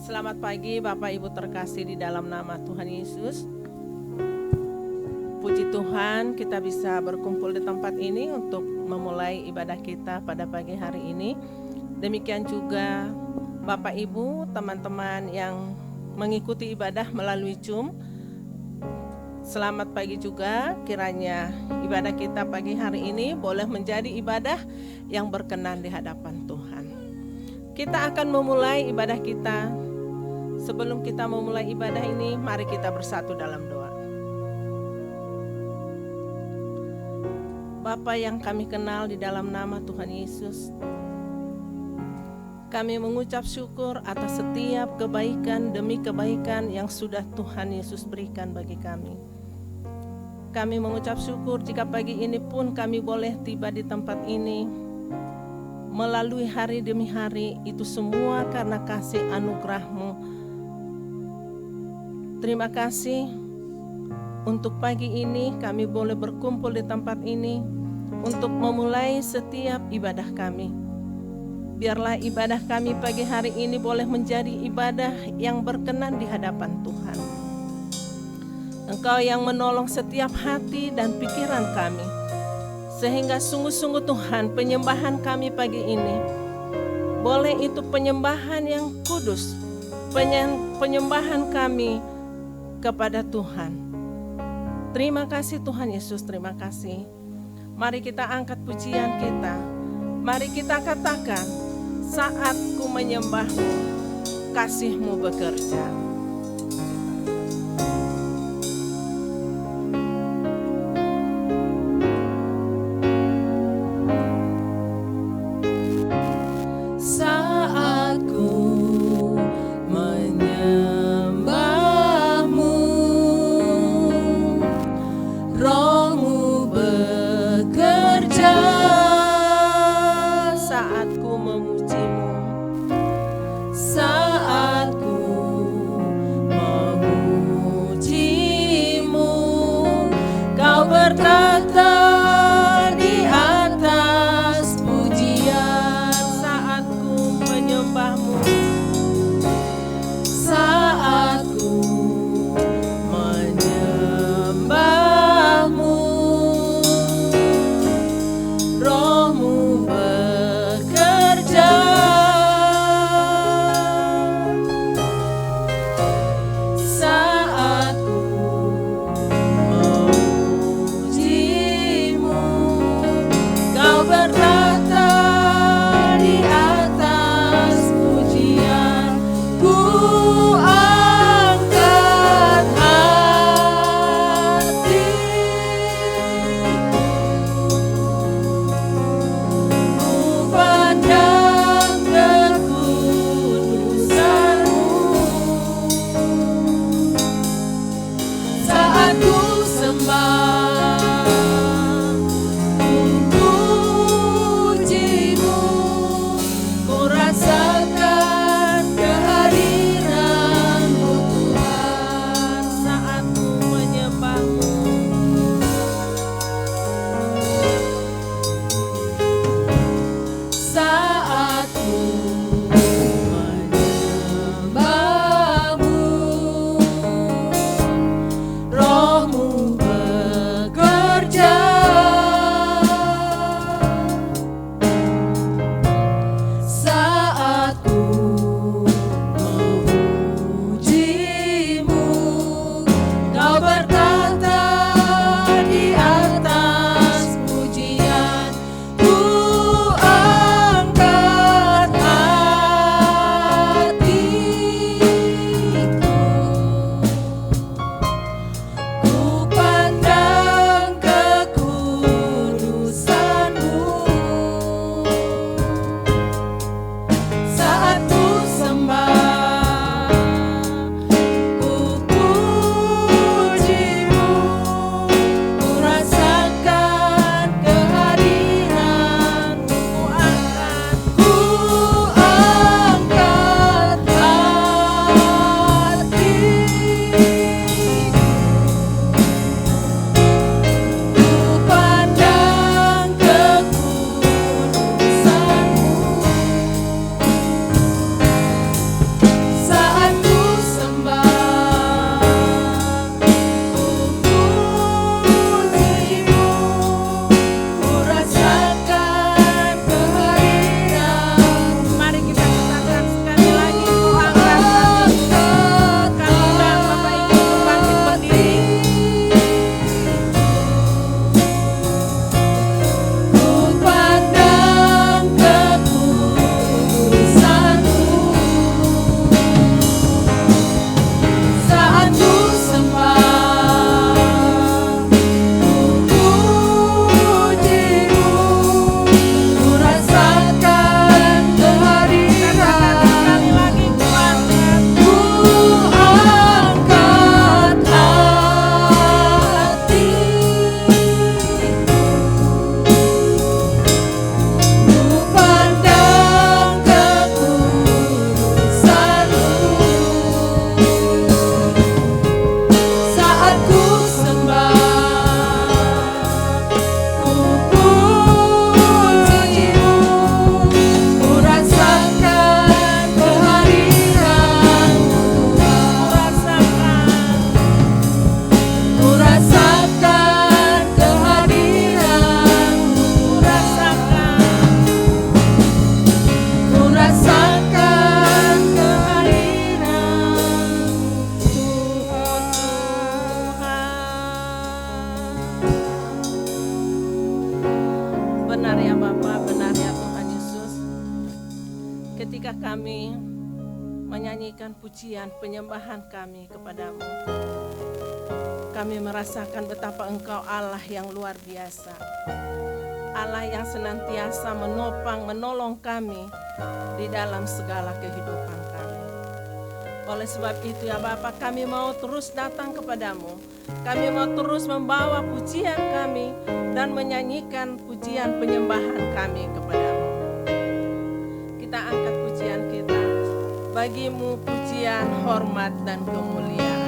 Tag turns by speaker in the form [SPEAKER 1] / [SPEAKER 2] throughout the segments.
[SPEAKER 1] Selamat pagi Bapak Ibu terkasih di dalam nama Tuhan Yesus. Puji Tuhan kita bisa berkumpul di tempat ini untuk memulai ibadah kita pada pagi hari ini. Demikian juga Bapak Ibu, teman-teman yang mengikuti ibadah melalui Zoom. Selamat pagi juga, kiranya ibadah kita pagi hari ini boleh menjadi ibadah yang berkenan di hadapan Tuhan. Kita akan memulai ibadah kita. Sebelum kita memulai ibadah ini, mari kita bersatu dalam doa. Bapa yang kami kenal di dalam nama Tuhan Yesus, kami mengucap syukur atas setiap kebaikan demi kebaikan yang sudah Tuhan Yesus berikan bagi kami. Kami mengucap syukur jika pagi ini pun kami boleh tiba di tempat ini, melalui hari demi hari, itu semua karena kasih anugerah-Mu. Terima kasih untuk pagi ini kami boleh berkumpul di tempat ini untuk memulai setiap ibadah kami. Biarlah ibadah kami pagi hari ini boleh menjadi ibadah yang berkenan di hadapan Tuhan. Engkau yang menolong setiap hati dan pikiran kami, sehingga sungguh-sungguh Tuhan, penyembahan kami pagi ini boleh itu penyembahan yang kudus, penyembahan kami kepada Tuhan. Terima kasih Tuhan Yesus, terima kasih. Mari kita angkat pujian kita. Mari kita katakan, saat ku menyembah-Mu, kasih-Mu bekerja. ketika kami menyanyikan pujian penyembahan kami kepadamu, kami merasakan betapa Engkau Allah yang luar biasa, Allah yang senantiasa menopang, menolong kami di dalam segala kehidupan kami. Oleh sebab itu ya Bapa, kami mau terus datang kepadamu, kami mau terus membawa pujian kami dan menyanyikan pujian penyembahan kami kepadamu. Kita angkat pujian kita, bagimu pujian, hormat, dan kemuliaan.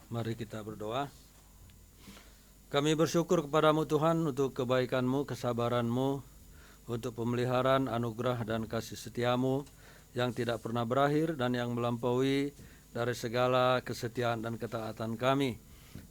[SPEAKER 2] Mari kita berdoa. Kami bersyukur kepadamu Tuhan untuk kebaikan-Mu, kesabaran-Mu, untuk pemeliharaan, anugerah dan kasih setia-Mu yang tidak pernah berakhir dan yang melampaui dari segala kesetiaan dan ketaatan kami.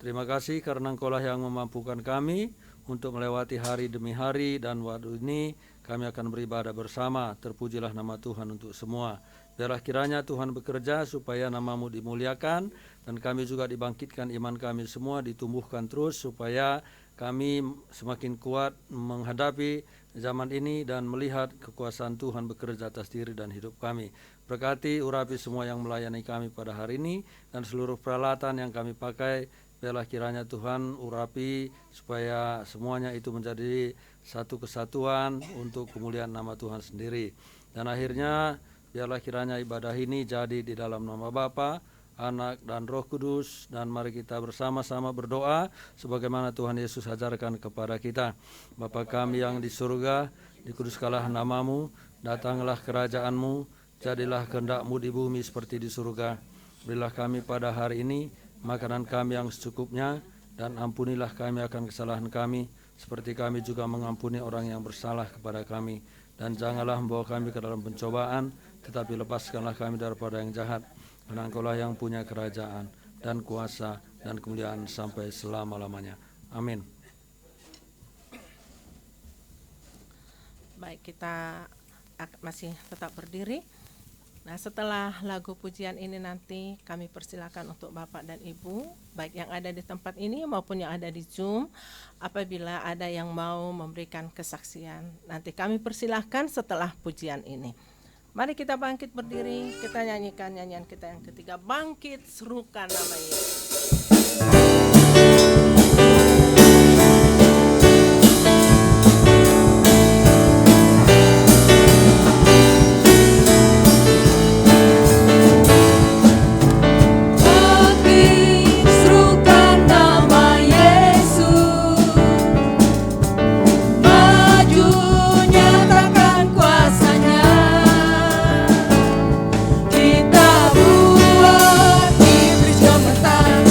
[SPEAKER 2] Terima kasih karena Engkaulah yang memampukan kami untuk melewati hari demi hari, dan waktu ini kami akan beribadah bersama. Terpujilah nama Tuhan untuk semua. Biarlah kiranya Tuhan bekerja supaya nama-Mu dimuliakan, dan kami juga dibangkitkan iman kami semua, ditumbuhkan terus supaya kami semakin kuat menghadapi zaman ini dan melihat kekuasaan Tuhan bekerja atas diri dan hidup kami. Berkati, urapi semua yang melayani kami pada hari ini dan seluruh peralatan yang kami pakai. Biarlah kiranya Tuhan urapi supaya semuanya itu menjadi satu kesatuan untuk kemuliaan nama Tuhan sendiri. Dan akhirnya biarlah kiranya ibadah ini jadi di dalam nama Bapa, Anak, dan Roh Kudus. Dan mari kita bersama-sama berdoa sebagaimana Tuhan Yesus ajarkan kepada kita. Bapa kami yang di surga, dikuduskanlah nama-Mu, datanglah kerajaan-Mu, jadilah kehendak-Mu di bumi seperti di surga. Berilah kami pada hari ini makanan kami yang secukupnya, dan ampunilah kami akan kesalahan kami, seperti kami juga mengampuni orang yang bersalah kepada kami. Dan janganlah membawa kami ke dalam pencobaan, tetapi lepaskanlah kami daripada yang jahat. Karena Engkaulah yang punya kerajaan dan kuasa dan kemuliaan sampai selama-lamanya. Amin.
[SPEAKER 1] Baik, kita masih tetap berdiri. Nah, setelah lagu pujian ini nanti kami persilakan untuk Bapak dan Ibu, baik yang ada di tempat ini maupun yang ada di Zoom, apabila ada yang mau memberikan kesaksian. Nanti kami persilahkan setelah pujian ini. Mari kita bangkit berdiri, kita nyanyikan nyanyian kita yang ketiga, Bangkit Serukan Nama Yesus.
[SPEAKER 3] Kita buat iblis gemetar.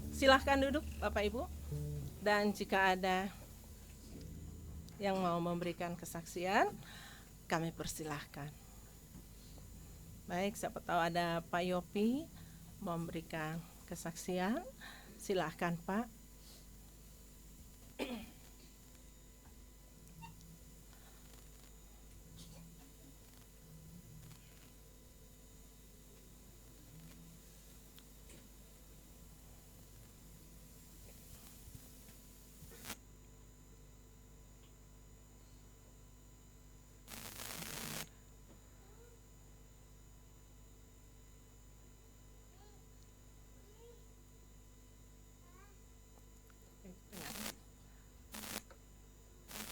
[SPEAKER 1] Silahkan duduk Bapak Ibu. Dan jika ada yang mau memberikan kesaksian, kami persilahkan. Baik, siapa tahu ada Pak Yopi memberikan kesaksian. Silahkan Pak.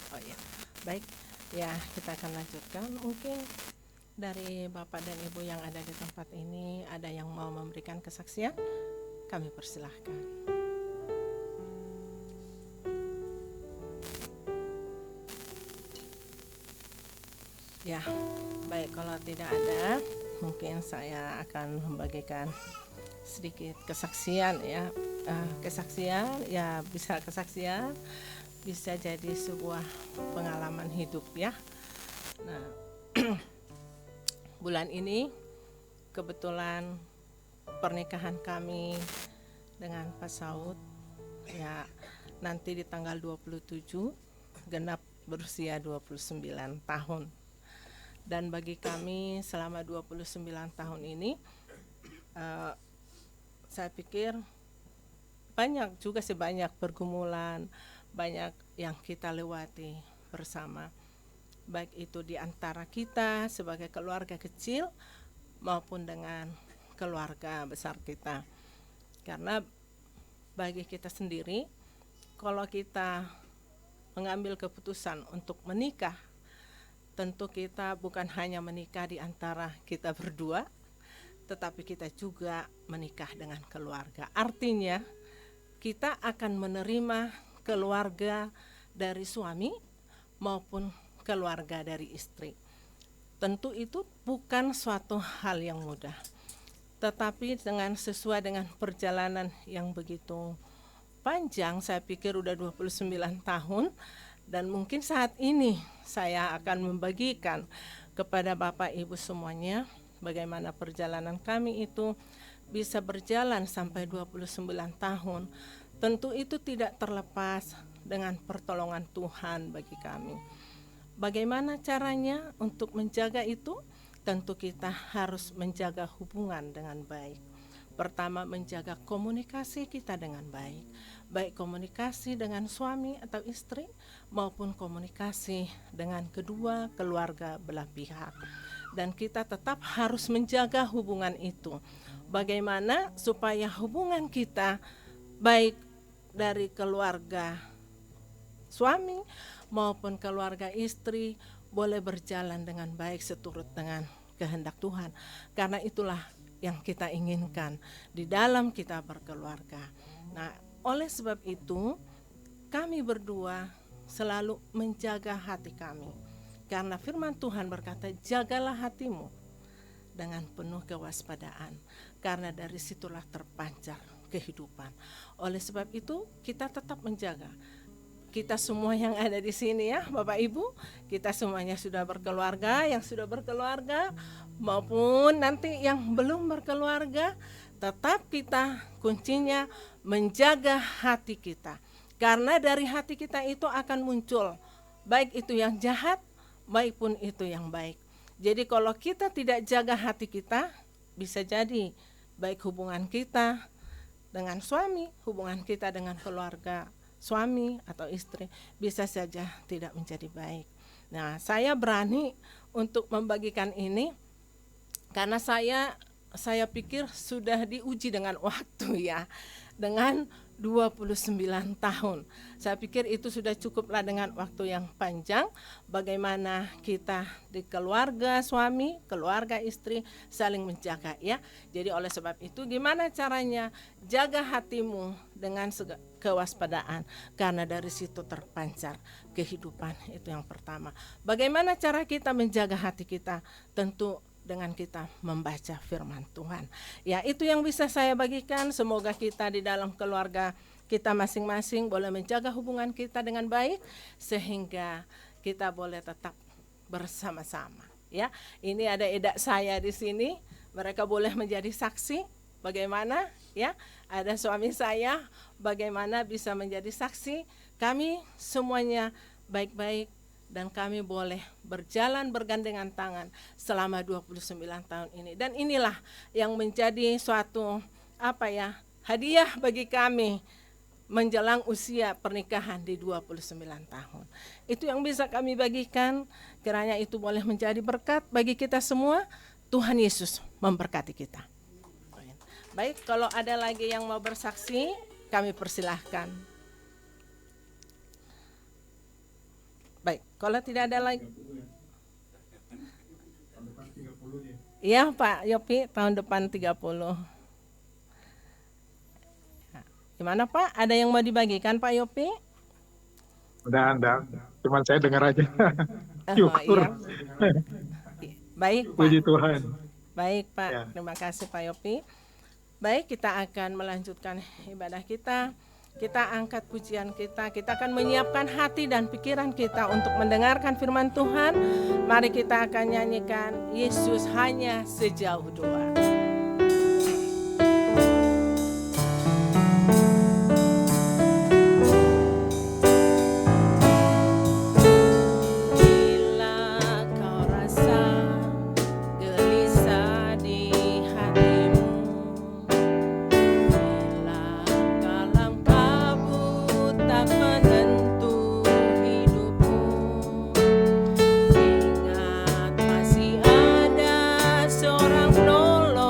[SPEAKER 1] Oh ya, baik. Ya, kita akan lanjutkan. Mungkin dari Bapak dan Ibu yang ada di tempat ini ada yang mau memberikan kesaksian, kami persilahkan. Ya, baik, kalau tidak ada, mungkin saya akan membagikan sedikit kesaksian ya. Kesaksian ya, bisa kesaksian, bisa jadi sebuah pengalaman hidup ya. Nah, bulan ini kebetulan pernikahan kami dengan Pak Saud ya, nanti di tanggal 27 genap berusia 29 tahun. Dan bagi kami selama 29 tahun ini saya pikir banyak juga sih, banyak pergumulan, banyak yang kita lewati bersama, baik itu di antara kita sebagai keluarga kecil maupun dengan keluarga besar kita. Karena bagi kita sendiri, kalau kita mengambil keputusan untuk menikah, tentu kita bukan hanya menikah di antara kita berdua, tetapi kita juga menikah dengan keluarga. Artinya kita akan menerima keluarga dari suami maupun keluarga dari istri. Tentu itu bukan suatu hal yang mudah, tetapi sesuai dengan perjalanan yang begitu panjang, saya pikir udah 29 tahun, dan mungkin saat ini saya akan membagikan kepada Bapak Ibu semuanya bagaimana perjalanan kami itu bisa berjalan sampai 29 tahun. Tentu itu tidak terlepas dengan pertolongan Tuhan bagi kami. Bagaimana caranya untuk menjaga itu? Tentu kita harus menjaga hubungan dengan baik. Pertama, menjaga komunikasi kita dengan baik, baik komunikasi dengan suami atau istri maupun komunikasi dengan kedua keluarga belah pihak. Dan kita tetap harus menjaga hubungan itu. Bagaimana supaya hubungan kita baik dari keluarga suami maupun keluarga istri boleh berjalan dengan baik seturut dengan kehendak Tuhan. Karena itulah yang kita inginkan di dalam kita berkeluarga. Nah, oleh sebab itu kami berdua selalu menjaga hati kami. Karena firman Tuhan berkata, jagalah hatimu dengan penuh kewaspadaan, karena dari situlah terpancar kehidupan. Oleh sebab itu kita tetap menjaga. Kita semua yang ada di sini ya Bapak Ibu, kita semuanya sudah berkeluarga, yang sudah berkeluarga maupun nanti yang belum berkeluarga, tetap kita kuncinya menjaga hati kita. Karena dari hati kita itu akan muncul baik itu yang jahat, baik pun itu yang baik. Jadi kalau kita tidak jaga hati kita, bisa jadi baik hubungan kita dengan suami, hubungan kita dengan keluarga suami atau istri bisa saja tidak menjadi baik. Nah, saya berani untuk membagikan ini karena saya pikir sudah diuji dengan waktu ya, dengan 29 tahun. Saya pikir itu sudah cukuplah dengan waktu yang panjang. Bagaimana kita di keluarga suami, keluarga istri saling menjaga ya. Jadi oleh sebab itu gimana caranya? Jaga hatimu dengan kewaspadaan, karena dari situ terpancar kehidupan. Itu yang pertama. Bagaimana cara kita menjaga hati kita? Tentu dengan kita membaca firman Tuhan. Ya, itu yang bisa saya bagikan. Semoga kita di dalam keluarga kita masing-masing boleh menjaga hubungan kita dengan baik sehingga kita boleh tetap bersama-sama. Ya, ini ada edak saya di sini. Mereka boleh menjadi saksi bagaimana, ya. Ada suami saya, bagaimana bisa menjadi saksi. Kami semuanya baik-baik dan kami boleh berjalan bergandengan tangan selama 29 tahun ini. Dan inilah yang menjadi suatu hadiah bagi kami menjelang usia pernikahan di 29 tahun. Itu yang bisa kami bagikan, kiranya itu boleh menjadi berkat bagi kita semua. Tuhan Yesus memberkati kita. Baik, kalau ada lagi yang mau bersaksi, kami persilahkan. Baik, kalau tidak ada lagi. Iya Pak Yopi, tahun depan 30. Gimana Pak, ada yang mau dibagikan Pak Yopi?
[SPEAKER 3] Udah, cuman saya dengar aja. Syukur.
[SPEAKER 1] Iya. Baik Pak.
[SPEAKER 3] Puji Tuhan.
[SPEAKER 1] Baik Pak,
[SPEAKER 3] Ya.
[SPEAKER 1] terima kasih Pak Yopi. Baik, kita akan melanjutkan ibadah kita. Kita angkat pujian kita akan menyiapkan hati dan pikiran kita untuk mendengarkan firman Tuhan. Mari kita akan nyanyikan Yesus hanya sejauh doa. Ingat masih ada seorang penolong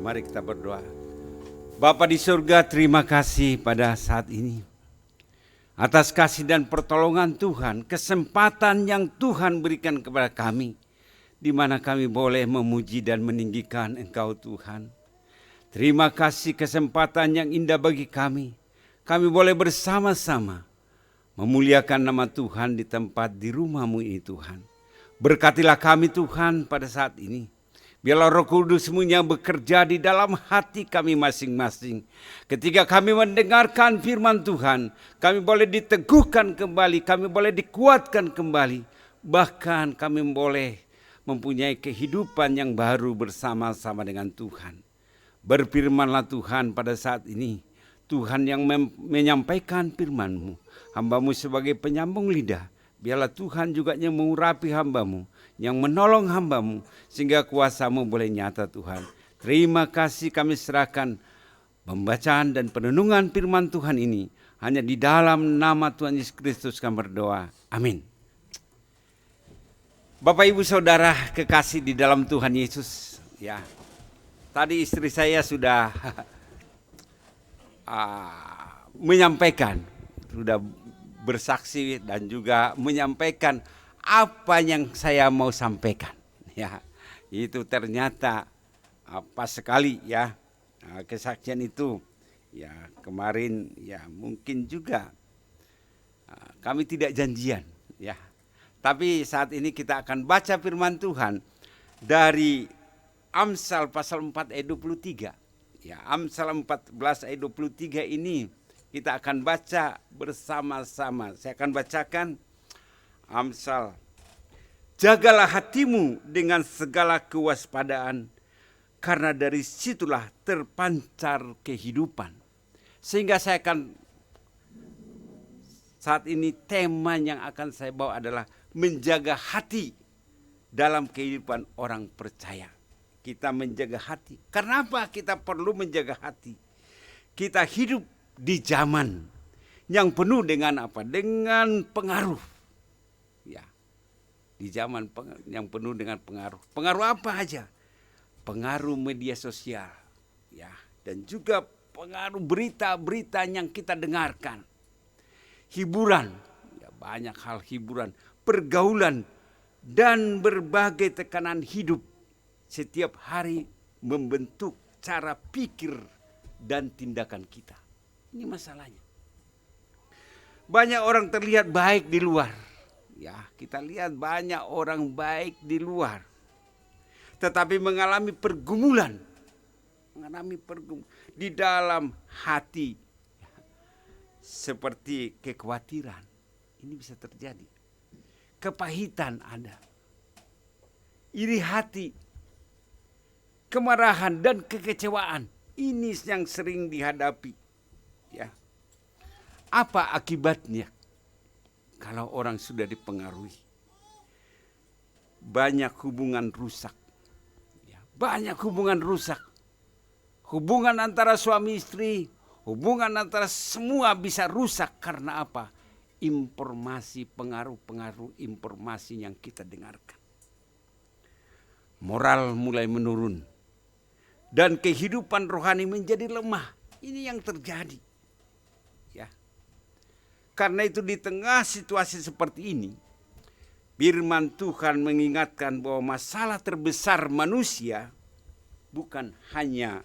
[SPEAKER 4] Mari kita berdoa. Bapa di surga, terima kasih pada saat ini atas kasih dan pertolongan Tuhan, kesempatan yang Tuhan berikan kepada kami, di mana kami boleh memuji dan meninggikan Engkau Tuhan. Terima kasih kesempatan yang indah bagi kami. Kami boleh bersama-sama memuliakan nama Tuhan di tempat di rumah-Mu ini Tuhan. Berkatilah kami Tuhan pada saat ini. Biarlah Roh Kudus-Mu yang bekerja di dalam hati kami masing-masing. Ketika kami mendengarkan firman Tuhan, kami boleh diteguhkan kembali, kami boleh dikuatkan kembali. Bahkan kami boleh mempunyai kehidupan yang baru bersama-sama dengan Tuhan. Berfirmanlah Tuhan pada saat ini. Tuhan yang menyampaikan firman-Mu. Hamba-Mu sebagai penyambung lidah. Biarlah Tuhan juga yang mengurapi hamba-Mu, yang menolong hamba-Mu, sehingga kuasa-Mu boleh nyata Tuhan. Terima kasih kami serahkan pembacaan dan penenungan firman Tuhan ini. Hanya di dalam nama Tuhan Yesus Kristus kami berdoa. Amin. Bapak Ibu Saudara kekasih di dalam Tuhan Yesus. Ya, tadi istri saya sudah menyampaikan, sudah bersaksi dan juga menyampaikan apa yang saya mau sampaikan. Ya, itu ternyata pas sekali ya kesaksian itu. Ya, kemarin ya mungkin juga kami tidak janjian ya. Tapi saat ini kita akan baca firman Tuhan dari Amsal pasal 4 ayat 23. Ya, Amsal 14 ayat 23 ini kita akan baca bersama-sama. Saya akan bacakan Amsal. Jagalah hatimu dengan segala kewaspadaan, karena dari situlah terpancar kehidupan. Sehingga saya akan, saat ini tema yang akan saya bawa adalah menjaga hati dalam kehidupan orang percaya. Kita menjaga hati. Karena apa kita perlu menjaga hati? Kita hidup di zaman yang penuh dengan apa? Dengan pengaruh. Ya. Di zaman yang penuh dengan pengaruh. Pengaruh apa aja? Pengaruh media sosial. Ya, dan juga pengaruh berita-berita yang kita dengarkan. Hiburan, ya, banyak hal hiburan, pergaulan dan berbagai tekanan hidup setiap hari membentuk cara pikir dan tindakan kita. Ini masalahnya. Banyak orang terlihat baik di luar. Ya, kita lihat banyak orang baik di luar. Tetapi mengalami pergumulan. Di dalam hati. Seperti kekhawatiran. Ini bisa terjadi. Kepahitan ada. Iri hati. Kemarahan dan kekecewaan. Ini yang sering dihadapi. Ya. Apa akibatnya kalau orang sudah dipengaruhi? Banyak hubungan rusak. Ya, banyak hubungan rusak. Hubungan antara suami istri, hubungan antara semua bisa rusak karena apa? Informasi, pengaruh-pengaruh informasi yang kita dengarkan. Moral mulai menurun. Dan kehidupan rohani menjadi lemah. Ini yang terjadi. Ya. Karena itu di tengah situasi seperti ini, firman Tuhan mengingatkan bahwa masalah terbesar manusia bukan hanya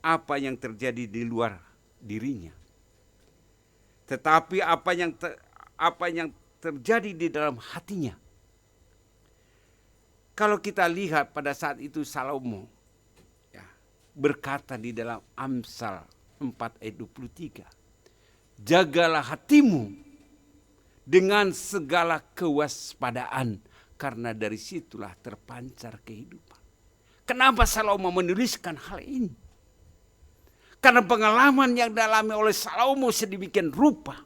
[SPEAKER 4] apa yang terjadi di luar dirinya, tetapi apa yang terjadi di dalam hatinya. Kalau kita lihat pada saat itu Salomo ya, berkata di dalam Amsal 4 ayat 23. Jagalah hatimu dengan segala kewaspadaan, karena dari situlah terpancar kehidupan. Kenapa Salomo menuliskan hal ini? Karena pengalaman yang dialami oleh Salomo sedemikian rupa.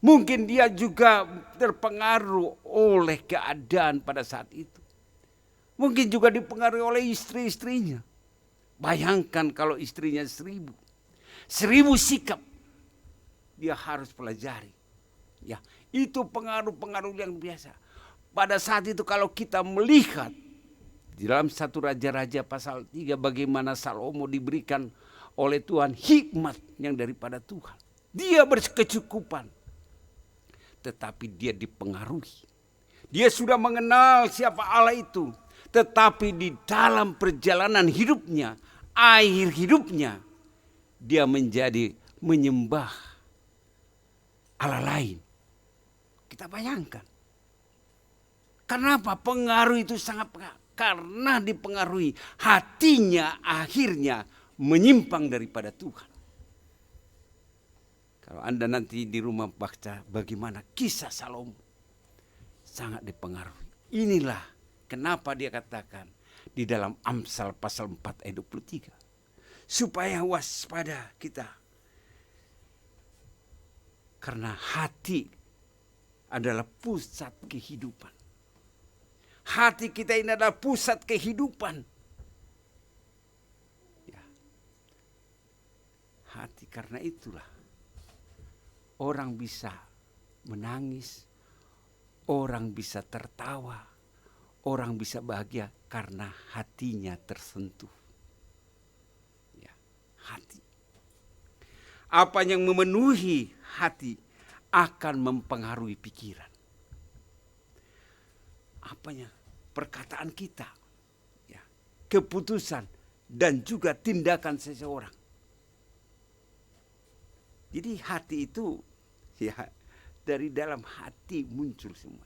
[SPEAKER 4] Mungkin dia juga terpengaruh oleh keadaan pada saat itu. Mungkin juga dipengaruhi oleh istri-istrinya. Bayangkan kalau istrinya 1000 sikap dia harus pelajari. Ya, itu pengaruh-pengaruh yang biasa. Pada saat itu kalau kita melihat Di dalam 1 Raja-Raja pasal 3 bagaimana Salomo diberikan oleh Tuhan hikmat yang daripada Tuhan. Dia berkecukupan. Tetapi dia dipengaruhi. Dia sudah mengenal siapa Allah itu. Tetapi di dalam perjalanan hidupnya, akhir hidupnya, dia menjadi menyembah Allah lain. Kita bayangkan. Kenapa pengaruh itu sangat pengaruh? Karena dipengaruhi hatinya akhirnya menyimpang daripada Tuhan. Kalau Anda nanti di rumah baca bagaimana kisah Salomo, sangat dipengaruhi. Inilah kenapa dia katakan di dalam Amsal pasal 4 ayat 23. Supaya waspada kita. Karena hati adalah pusat kehidupan. Hati kita ini adalah pusat kehidupan. Ya. Hati, karena itulah orang bisa menangis, orang bisa tertawa, orang bisa bahagia karena hatinya tersentuh. Ya, hati. Apa yang memenuhi hati akan mempengaruhi pikiran. Apanya? Perkataan kita, ya, keputusan dan juga tindakan seseorang. Jadi hati itu, ya, dari dalam hati muncul semua.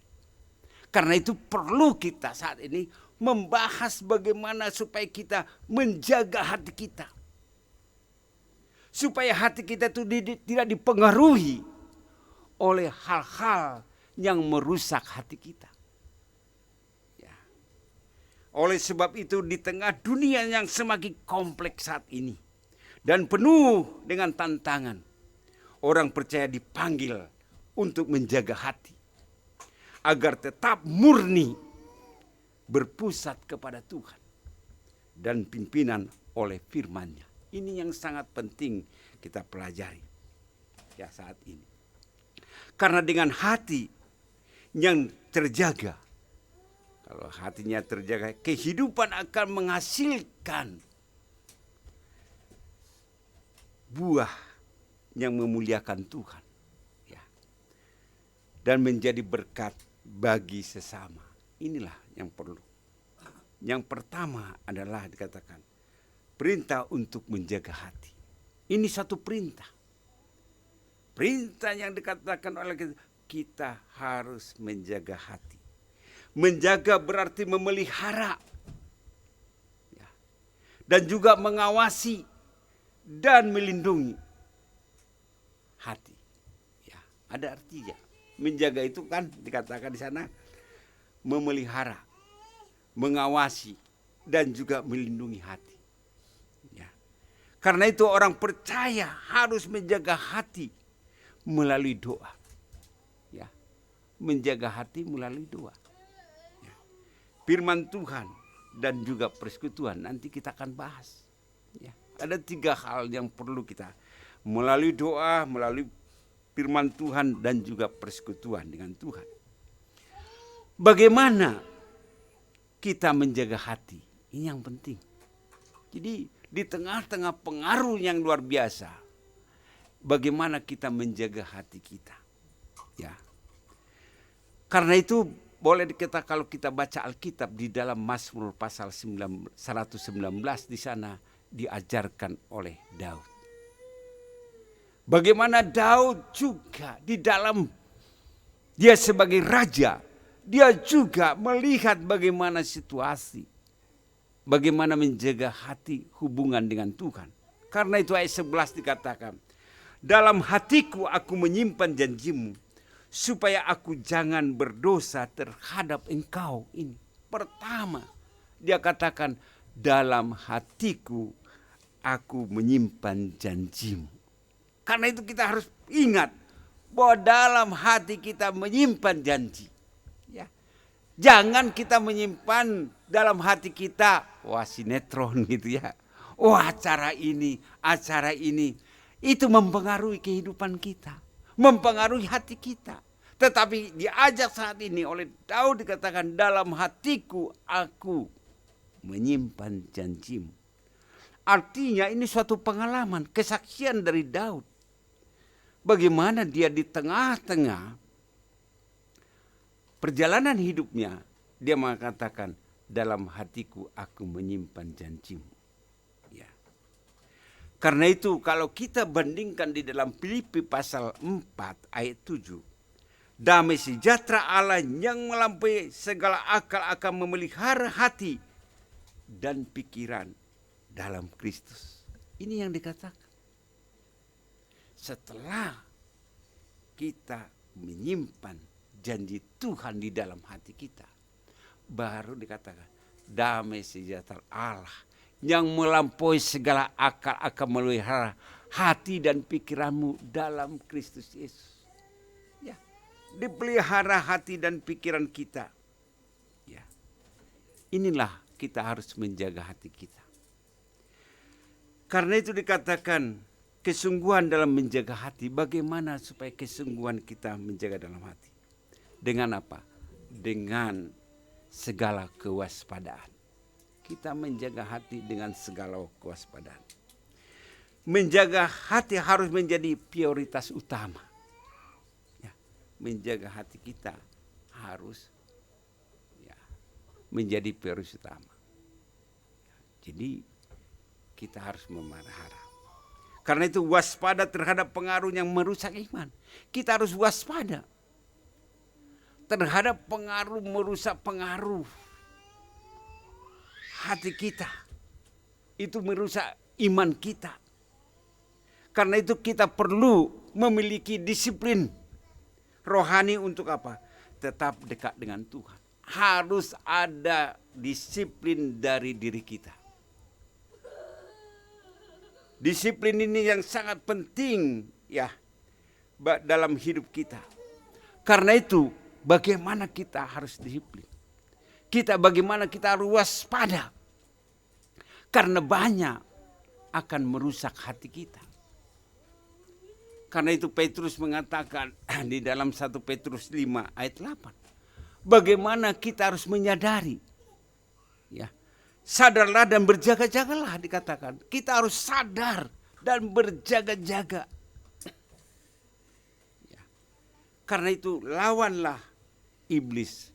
[SPEAKER 4] Karena itu perlu kita saat ini membahas bagaimana supaya kita menjaga hati kita. Supaya hati kita itu tidak dipengaruhi oleh hal-hal yang merusak hati kita. Oleh sebab itu di tengah dunia yang semakin kompleks saat ini dan penuh dengan tantangan, orang percaya dipanggil untuk menjaga hati agar tetap murni berpusat kepada Tuhan dan pimpinan oleh firman-Nya. Ini yang sangat penting kita pelajari ya saat ini. Karena dengan hati yang terjaga, kalau hatinya terjaga, kehidupan akan menghasilkan buah yang memuliakan Tuhan. Ya. Dan menjadi berkat bagi sesama. Inilah yang perlu. Yang pertama adalah dikatakan perintah untuk menjaga hati. Ini satu perintah. Perintah yang dikatakan oleh kita harus menjaga hati. Menjaga berarti memelihara, ya, dan juga mengawasi dan melindungi hati. Ya, ada artinya. Menjaga itu kan dikatakan di sana memelihara, mengawasi dan juga melindungi hati. Ya. Karena itu orang percaya harus menjaga hati melalui doa. Ya, menjaga hati melalui doa. Firman Tuhan dan juga persekutuan nanti kita akan bahas. Ya, ada 3 hal yang perlu kita melalui doa, melalui firman Tuhan dan juga persekutuan dengan Tuhan. Bagaimana kita menjaga hati? Ini yang penting. Jadi di tengah-tengah pengaruh yang luar biasa, bagaimana kita menjaga hati kita? Ya. Karena itu boleh kita kalau kita baca Alkitab di dalam Mazmur pasal 119 di sana diajarkan oleh Daud. Bagaimana Daud juga di dalam dia sebagai raja, dia juga melihat bagaimana situasi, bagaimana menjaga hati hubungan dengan Tuhan. Karena itu ayat 11 dikatakan, dalam hatiku aku menyimpan janjimu, supaya aku jangan berdosa terhadap engkau. Ini pertama dia katakan, dalam hatiku aku menyimpan janjimu. Karena itu kita harus ingat bahwa dalam hati kita menyimpan janji. Ya. Jangan kita menyimpan dalam hati kita, wah sinetron gitu ya. Wah acara ini. Itu mempengaruhi kehidupan kita. Mempengaruhi hati kita. Tetapi diajak saat ini oleh Daud dikatakan dalam hatiku aku menyimpan janjimu. Artinya ini suatu pengalaman, kesaksian dari Daud. Bagaimana dia di tengah-tengah perjalanan hidupnya, dia mengatakan, dalam hatiku aku menyimpan janjimu. Ya. Karena itu kalau kita bandingkan di dalam Filipi pasal 4 ayat 7. Damai sejahtera Allah yang melampaui segala akal akan memelihara hati dan pikiran dalam Kristus. Ini yang dikatakan. Setelah kita menyimpan janji Tuhan di dalam hati kita, baru dikatakan damai sejahtera Allah yang melampaui segala akal akan memelihara hati dan pikiranmu dalam Kristus Yesus. Ya, dipelihara hati dan pikiran kita. Ya, inilah kita harus menjaga hati kita. Karena itu dikatakan kesungguhan dalam menjaga hati. Bagaimana supaya kesungguhan kita menjaga dalam hati? Dengan apa? Dengan segala kewaspadaan. Kita menjaga hati dengan segala kewaspadaan. Menjaga hati harus menjadi prioritas utama. Ya, menjaga hati kita harus menjadi prioritas utama. Jadi kita harus memelihara. Karena itu waspada terhadap pengaruh yang merusak iman. Kita harus waspada terhadap pengaruh merusak pengaruh hati kita. Itu merusak iman kita. Karena itu kita perlu memiliki disiplin rohani untuk apa? Tetap dekat dengan Tuhan. Harus ada disiplin dari diri kita. Disiplin ini yang sangat penting ya dalam hidup kita. Karena itu bagaimana kita harus disiplin. Bagaimana kita harus waspada. Karena banyak akan merusak hati kita. Karena itu Petrus mengatakan di dalam 1 Petrus 5 ayat 8. Bagaimana kita harus menyadari. Ya. Sadarlah dan berjaga-jagalah dikatakan. Kita harus sadar dan berjaga-jaga. Ya. Karena itu lawanlah iblis.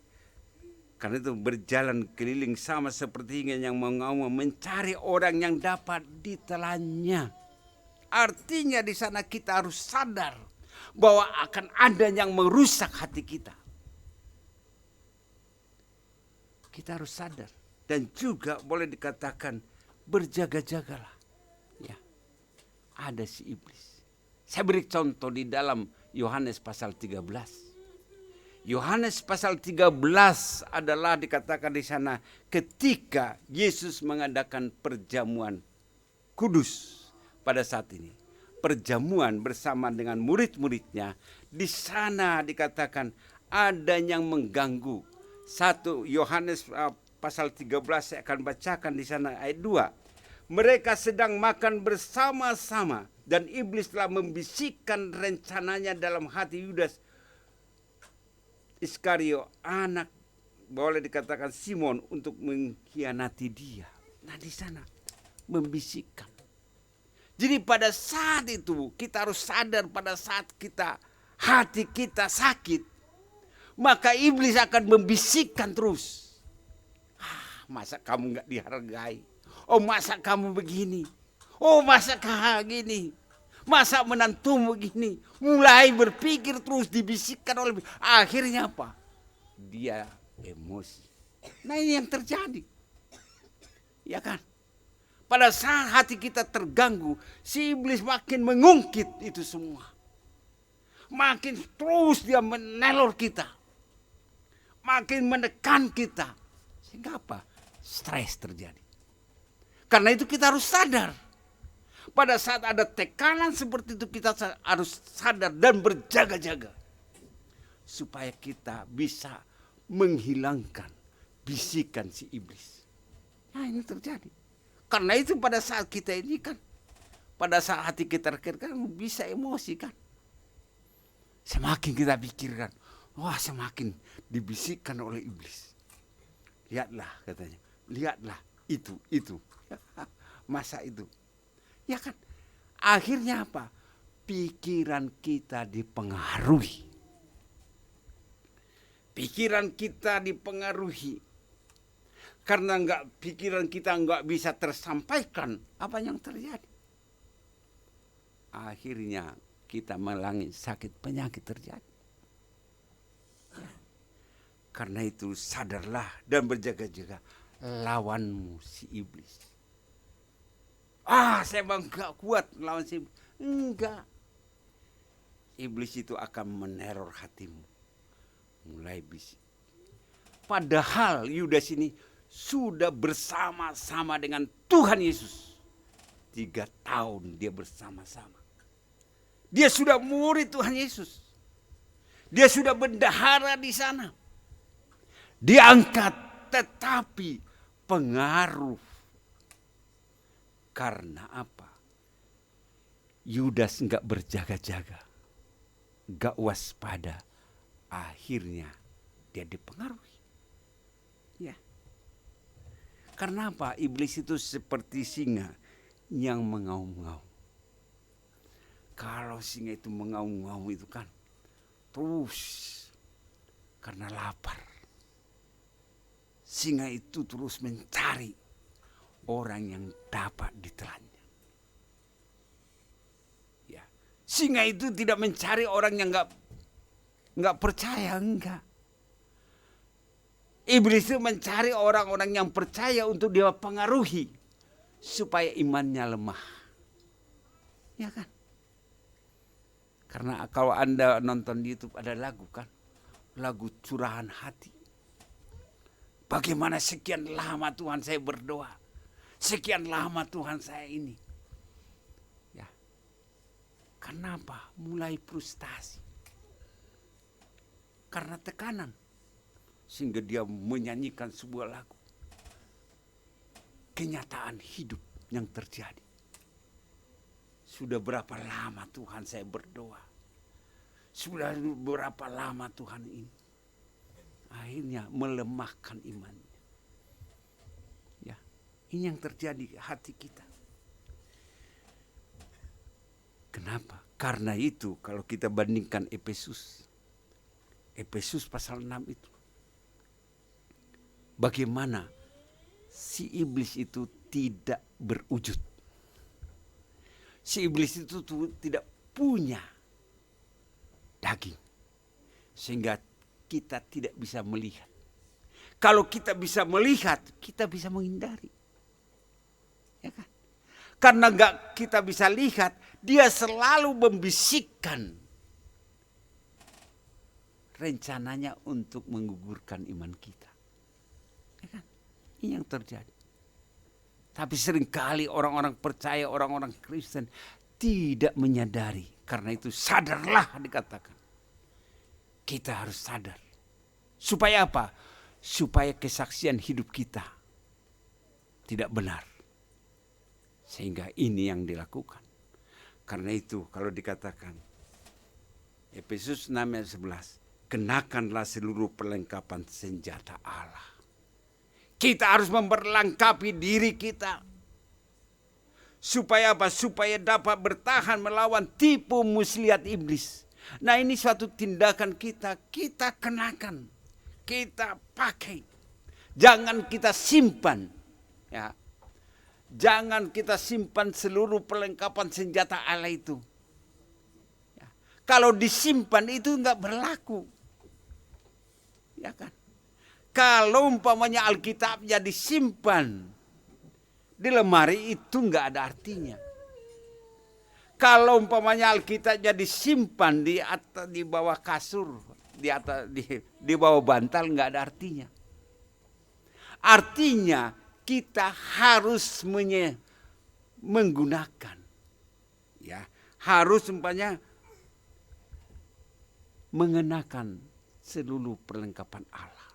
[SPEAKER 4] Karena itu berjalan keliling sama seperti yang mau mencari orang yang dapat ditelannya. Artinya di sana kita harus sadar bahwa akan ada yang merusak hati kita. Kita harus sadar. Dan juga boleh dikatakan berjaga-jagalah. Ya, ada si iblis. Saya beri contoh di dalam Yohanes pasal 13. Yohanes pasal 13 adalah dikatakan di sana ketika Yesus mengadakan perjamuan kudus pada saat ini. Perjamuan bersama dengan murid-muridnya. Di sana dikatakan ada yang mengganggu. 1 Yohanes pasal 13 saya akan bacakan di sana ayat 2. Mereka sedang makan bersama-sama dan iblis telah membisikkan rencananya dalam hati Yudas Iskario, anak boleh dikatakan Simon, untuk mengkhianati dia. Nah di sana membisikkan. Jadi pada saat itu kita harus sadar pada saat hati kita sakit, maka iblis akan membisikkan terus. Masa kamu gak dihargai? Oh masa kamu begini? Oh masa kamu gini? Masa menantumu begini? Mulai berpikir terus dibisikkan oleh. Akhirnya apa? Dia emosi. Nah ini yang terjadi. Ya kan? Pada saat hati kita terganggu, si iblis makin mengungkit itu semua. Makin terus dia menelor kita. Makin menekan kita. Sehingga apa? Stres terjadi. Karena itu kita harus sadar. Pada saat ada tekanan seperti itu kita harus sadar dan berjaga-jaga. Supaya kita bisa menghilangkan bisikan si iblis. Nah ini terjadi. Karena itu pada saat kita ini kan. Pada saat hati kita kan bisa emosi kan. Semakin kita pikirkan. Wah semakin dibisikkan oleh iblis. Lihatlah katanya. Lihatlah itu. Masa itu. Ya kan? Akhirnya apa? Pikiran kita dipengaruhi. Pikiran kita dipengaruhi. Karena pikiran kita nggak bisa tersampaikan apa yang terjadi. Akhirnya kita mengalami sakit penyakit terjadi. Karena itu sadarlah dan berjaga-jaga, lawanmu si iblis. Saya bang gak kuat lawan si iblis. Enggak. Iblis itu akan meneror hatimu. Mulai bisik. Padahal Yudas ini sudah bersama-sama dengan Tuhan Yesus. 3 tahun dia bersama-sama. Dia sudah murid Tuhan Yesus. Dia sudah bendahara di sana. Diangkat, tetapi pengaruh. Karena apa? Yudas enggak berjaga-jaga. Enggak waspada. Akhirnya dia dipengaruhi. Ya. Karena apa? Iblis itu seperti singa yang mengaum-ngaum. Kalau singa itu mengaum-ngaum itu kan terus karena lapar. Singa itu terus mencari orang yang dapat ditelannya. Ya. Singa itu tidak mencari orang yang enggak percaya, enggak. Iblis itu mencari orang-orang yang percaya untuk dia pengaruhi supaya imannya lemah. Ya kan? Karena kalau Anda nonton di YouTube ada lagu kan? Lagu curahan hati. Bagaimana sekian lama Tuhan saya berdoa. Sekian lama Tuhan saya ini. Ya. Kenapa? Mulai frustasi. Karena tekanan. Sehingga dia menyanyikan sebuah lagu. Kenyataan hidup yang terjadi. Sudah berapa lama Tuhan saya berdoa. Sudah berapa lama Tuhan ini. Akhirnya melemahkan imannya. Ya, ini yang terjadi hati kita. Kenapa? Karena itu kalau kita bandingkan Efesus pasal 6 itu. Bagaimana si iblis itu tidak berwujud. Si iblis itu tidak punya daging. Sehingga kita tidak bisa melihat. Kalau kita bisa melihat, kita bisa menghindari. Ya kan? Karena enggak kita bisa lihat, dia selalu membisikkan rencananya untuk menggugurkan iman kita. Ya kan? Ini yang terjadi. Tapi seringkali orang-orang percaya, orang-orang Kristen tidak menyadari. Karena itu sadarlah dikatakan. Kita harus sadar. Supaya apa? Supaya kesaksian hidup kita tidak benar. Sehingga ini yang dilakukan. Karena itu kalau dikatakan Efesus 6 ayat 11, kenakanlah seluruh perlengkapan senjata Allah. Kita harus memperlengkapi diri kita. Supaya apa? Supaya dapat bertahan melawan tipu muslihat iblis. Nah ini suatu tindakan kita kenakan. Kita pakai. Jangan kita simpan. Ya. Jangan kita simpan seluruh perlengkapan senjata Allah itu. Ya. Kalau disimpan itu enggak berlaku. Ya kan? Kalau umpamanya Alkitabnya disimpan di lemari itu enggak ada artinya. Kalau umpamanya Alkitabnya disimpan di bawah kasur, di bawah bantal enggak ada artinya. Artinya kita harus menggunakan, ya, harus umpamanya mengenakan seluruh perlengkapan Allah.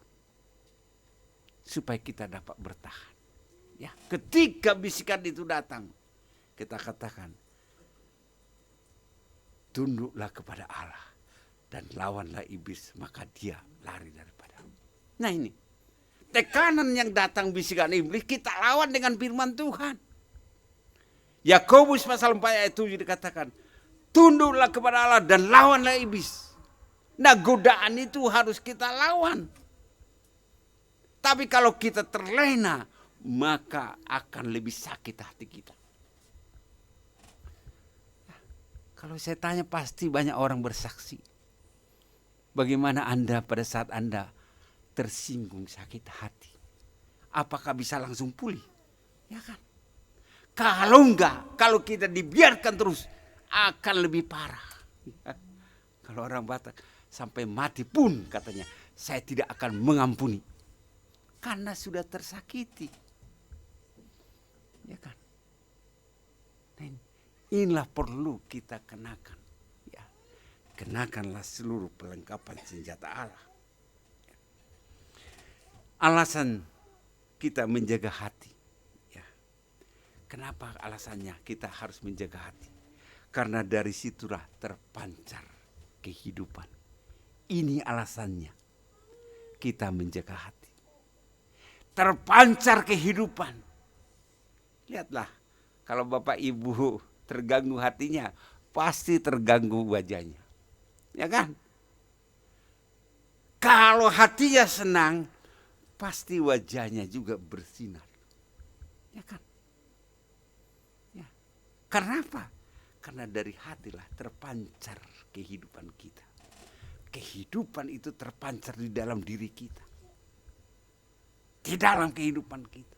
[SPEAKER 4] Supaya kita dapat bertahan. Ya, ketika bisikan itu datang, kita katakan, tunduklah kepada Allah dan lawanlah iblis, maka dia lari daripada. Nah ini, tekanan yang datang bisikan iblis, kita lawan dengan firman Tuhan. Yakobus pasal 4 ayat 7 dikatakan, tunduklah kepada Allah dan lawanlah iblis. Nah, godaan itu harus kita lawan. Tapi kalau kita terlena, maka akan lebih sakit hati kita. Kalau saya tanya, pasti banyak orang bersaksi. Bagaimana Anda pada saat Anda tersinggung sakit hati? Apakah bisa langsung pulih? Ya kan? Kalau enggak, kalau kita dibiarkan terus, akan lebih parah. Ya. Kalau orang Batak, sampai mati pun katanya, saya tidak akan mengampuni. Karena sudah tersakiti. Ya kan? Nah, inilah perlu kita kenakan. Ya. Kenakanlah seluruh perlengkapan senjata Allah. Ya. Alasan kita menjaga hati. Ya. Kenapa alasannya kita harus menjaga hati? Karena dari situlah terpancar kehidupan. Ini alasannya kita menjaga hati. Terpancar kehidupan. Lihatlah, kalau Bapak Ibu terganggu hatinya, pasti terganggu wajahnya. Ya kan? Kalau hatinya senang, pasti wajahnya juga bersinar. Ya kan? Ya. Karena apa? Karena dari hatilah terpancar kehidupan kita. Kehidupan itu terpancar di dalam diri kita. Di dalam kehidupan kita.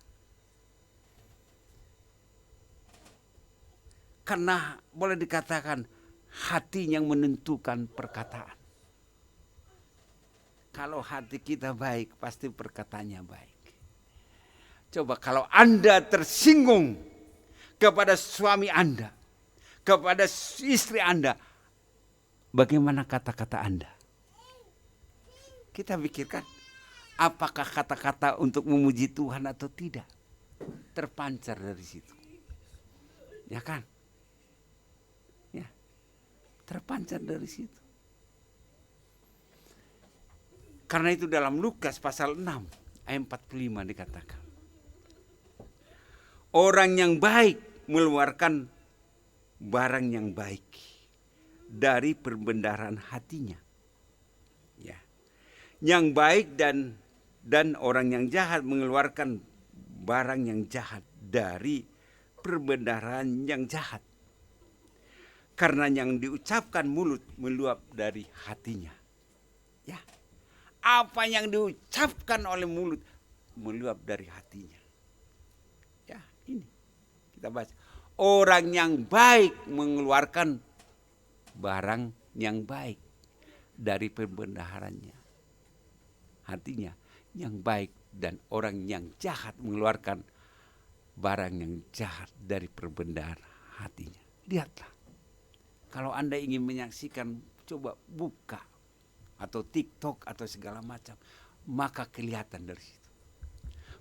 [SPEAKER 4] Karena boleh dikatakan hati yang menentukan perkataan. Kalau hati kita baik, pasti perkataannya baik. Coba kalau Anda tersinggung kepada suami Anda, kepada istri Anda, bagaimana kata-kata Anda? Kita pikirkan, apakah kata-kata untuk memuji Tuhan atau tidak? Terpancar dari situ. Ya kan? Ya. Terpancar dari situ. Karena itu dalam Lukas pasal 6 ayat 45 dikatakan, orang yang baik mengeluarkan barang yang baik dari perbendaharaan hatinya. Ya. Yang baik dan orang yang jahat mengeluarkan barang yang jahat dari perbendaharaan yang jahat. Karena yang diucapkan mulut meluap dari hatinya. Ya. Apa yang diucapkan oleh mulut meluap dari hatinya. Ya, ini kita baca. Orang yang baik mengeluarkan barang yang baik dari perbendaharannya. Hatinya yang baik, dan orang yang jahat mengeluarkan barang yang jahat dari perbendaharaan hatinya. Lihatlah. Kalau Anda ingin menyaksikan, coba buka atau TikTok atau segala macam, maka kelihatan dari situ.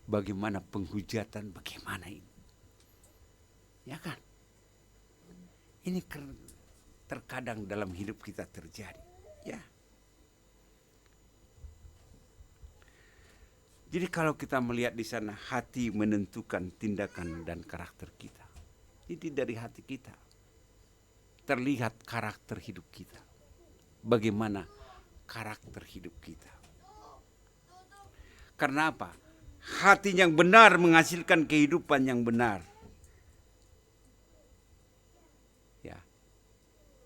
[SPEAKER 4] Bagaimana penghujatan, bagaimana ini. Ya kan? Ini terkadang dalam hidup kita terjadi. Ya. Jadi kalau kita melihat di sana, hati menentukan tindakan dan karakter kita. Jadi dari hati kita terlihat karakter hidup kita. Bagaimana karakter hidup kita. Karena apa? Hati yang benar menghasilkan kehidupan yang benar. Ya.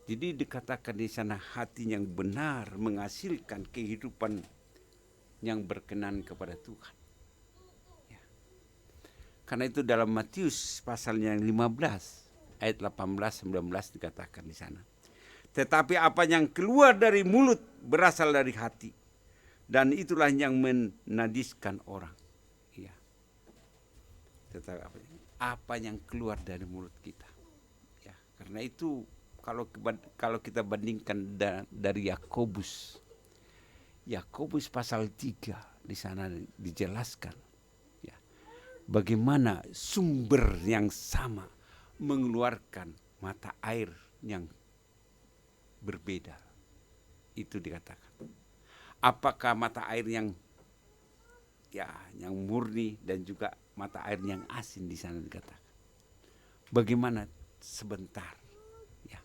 [SPEAKER 4] Jadi dikatakan di sana hati yang benar menghasilkan kehidupan yang berkenan kepada Tuhan. Ya. Karena itu dalam Matius pasalnya yang 15 ayat 18-19 dikatakan di sana. Tetapi apa yang keluar dari mulut berasal dari hati, dan itulah yang menajiskan orang. Ya. Tetapi apa yang keluar dari mulut kita. Ya. Karena itu kalau kita bandingkan dari Yakobus pasal 3 di sana dijelaskan ya, bagaimana sumber yang sama mengeluarkan mata air yang berbeda. Itu dikatakan. Apakah mata air yang ya yang murni dan juga mata air yang asin di sana dikatakan. Bagaimana sebentar ya.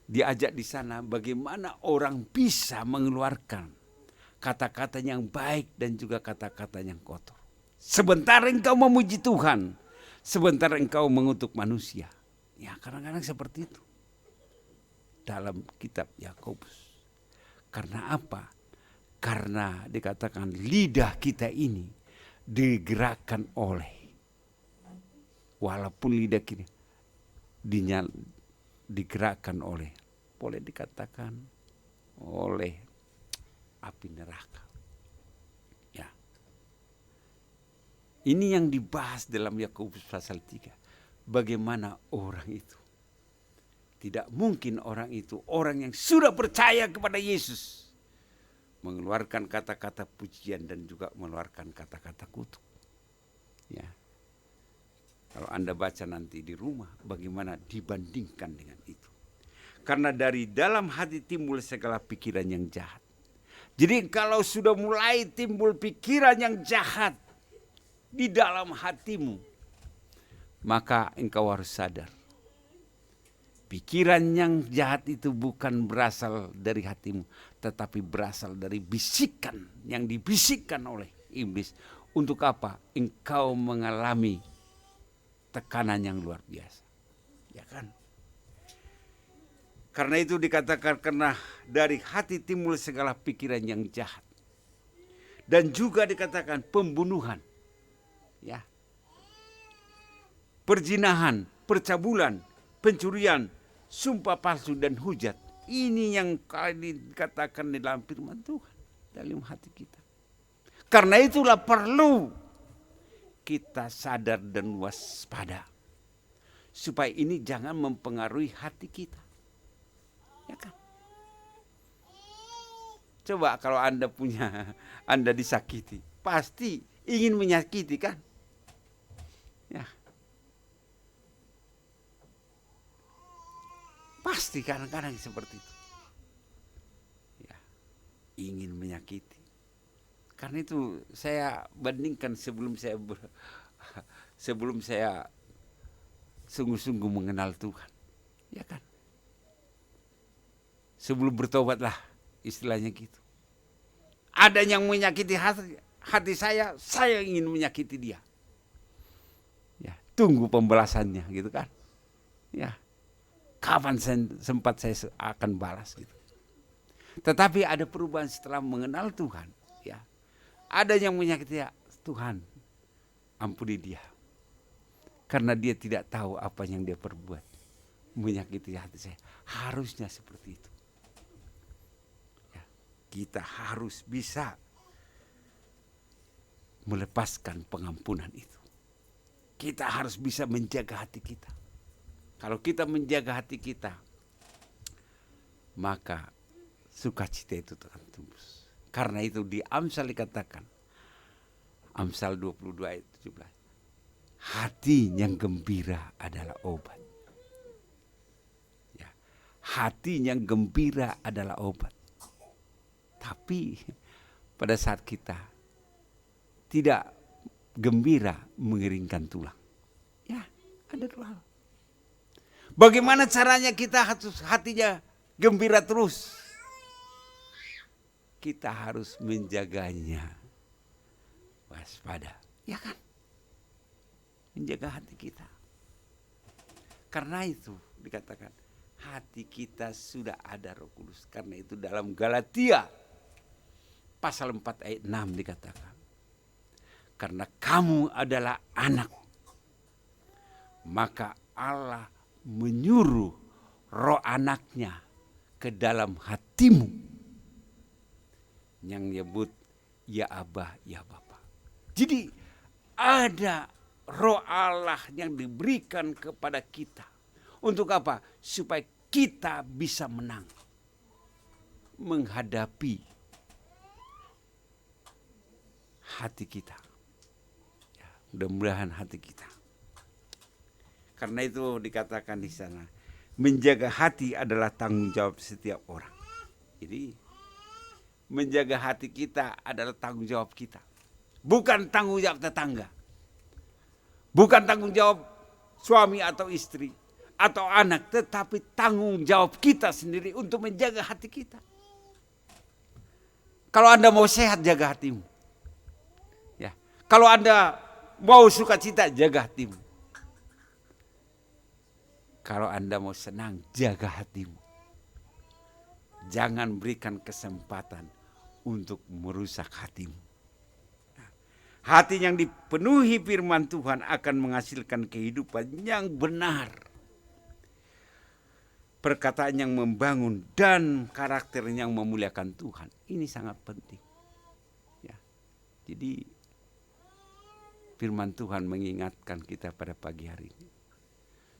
[SPEAKER 4] Diajak di sana bagaimana orang bisa mengeluarkan kata-kata yang baik dan juga kata-kata yang kotor. Sebentar engkau memuji Tuhan, sebentar engkau mengutuk manusia. Ya kadang-kadang seperti itu. Dalam kitab Yakobus. Karena apa? Karena dikatakan lidah kita ini digerakkan oleh, walaupun lidah kita digerakkan oleh, boleh dikatakan oleh api neraka. Ya. Ini yang dibahas dalam Yakobus pasal 3. Bagaimana orang itu. Tidak mungkin orang itu, orang yang sudah percaya kepada Yesus, mengeluarkan kata-kata pujian dan juga mengeluarkan kata-kata kutuk. Ya. Kalau Anda baca nanti di rumah, bagaimana dibandingkan dengan itu. Karena dari dalam hati timbul segala pikiran yang jahat. Jadi kalau sudah mulai timbul pikiran yang jahat di dalam hatimu, maka engkau harus sadar. Pikiran yang jahat itu bukan berasal dari hatimu, tetapi berasal dari bisikan yang dibisikkan oleh iblis. Untuk apa? Engkau mengalami tekanan yang luar biasa. Ya kan? Karena itu dikatakan karena dari hati timbul segala pikiran yang jahat. Dan juga dikatakan pembunuhan. Ya. Perzinahan, percabulan, pencurian, sumpah palsu dan hujat. Ini yang dikatakan di dalam firman Tuhan. Dalam hati kita. Karena itulah perlu kita sadar dan waspada. Supaya ini jangan mempengaruhi hati kita. Ya kan? Coba kalau Anda disakiti. Pasti ingin menyakiti kan? Ya. Pasti kadang-kadang seperti itu. Ya, ingin menyakiti. Karena itu saya bandingkan sebelum saya sungguh-sungguh mengenal Tuhan. Ya kan? Sebelum bertobatlah istilahnya gitu. Ada yang menyakiti hati saya ingin menyakiti dia. Ya, tunggu pembalasannya gitu kan. Ya. Kapan sempat saya akan balas gitu. Tetapi ada perubahan setelah mengenal Tuhan. Ya. Ada yang menyakiti Tuhan, ampuni dia. Karena dia tidak tahu apa yang dia perbuat. Menyakiti hati saya. Harusnya seperti itu. Ya. Kita harus bisa melepaskan pengampunan itu. Kita harus bisa menjaga hati kita. Kalau kita menjaga hati kita, maka sukacita itu akan tembus. Karena itu di Amsal dikatakan, Amsal 22 ayat 17, hati yang gembira adalah obat. Ya, hati yang gembira adalah obat. Tapi pada saat kita tidak gembira, mengeringkan tulang. Ya, ada dua hal. Bagaimana caranya kita hatinya gembira terus? Kita harus menjaganya. Waspada. Ya kan? Menjaga hati kita. Karena itu dikatakan hati kita sudah ada Roh Kudus. Karena itu dalam Galatia pasal 4 ayat 6 dikatakan. Karena kamu adalah anak. Maka Allah menyuruh roh anaknya ke dalam hatimu yang nyebut ya Abah, ya Bapa. Jadi ada roh Allah yang diberikan kepada kita. Untuk apa? Supaya kita bisa menang menghadapi hati kita. Ya, mudah-mudahan hati kita. Karena itu dikatakan di sana, menjaga hati adalah tanggung jawab setiap orang. Jadi menjaga hati kita adalah tanggung jawab kita. bukan tanggung jawab tetangga, bukan tanggung jawab suami atau istri atau anak, tetapi tanggung jawab kita sendiri untuk menjaga hati kita. Kalau Anda mau sehat, jaga hatimu. Ya, kalau Anda mau sukacita, jaga hatimu. Kalau Anda mau senang, jaga hatimu. Jangan berikan kesempatan untuk merusak hatimu. Hati yang dipenuhi firman Tuhan akan menghasilkan kehidupan yang benar. Perkataan yang membangun dan karakter yang memuliakan Tuhan. Ini sangat penting. Ya. Jadi firman Tuhan mengingatkan kita pada pagi hari ini.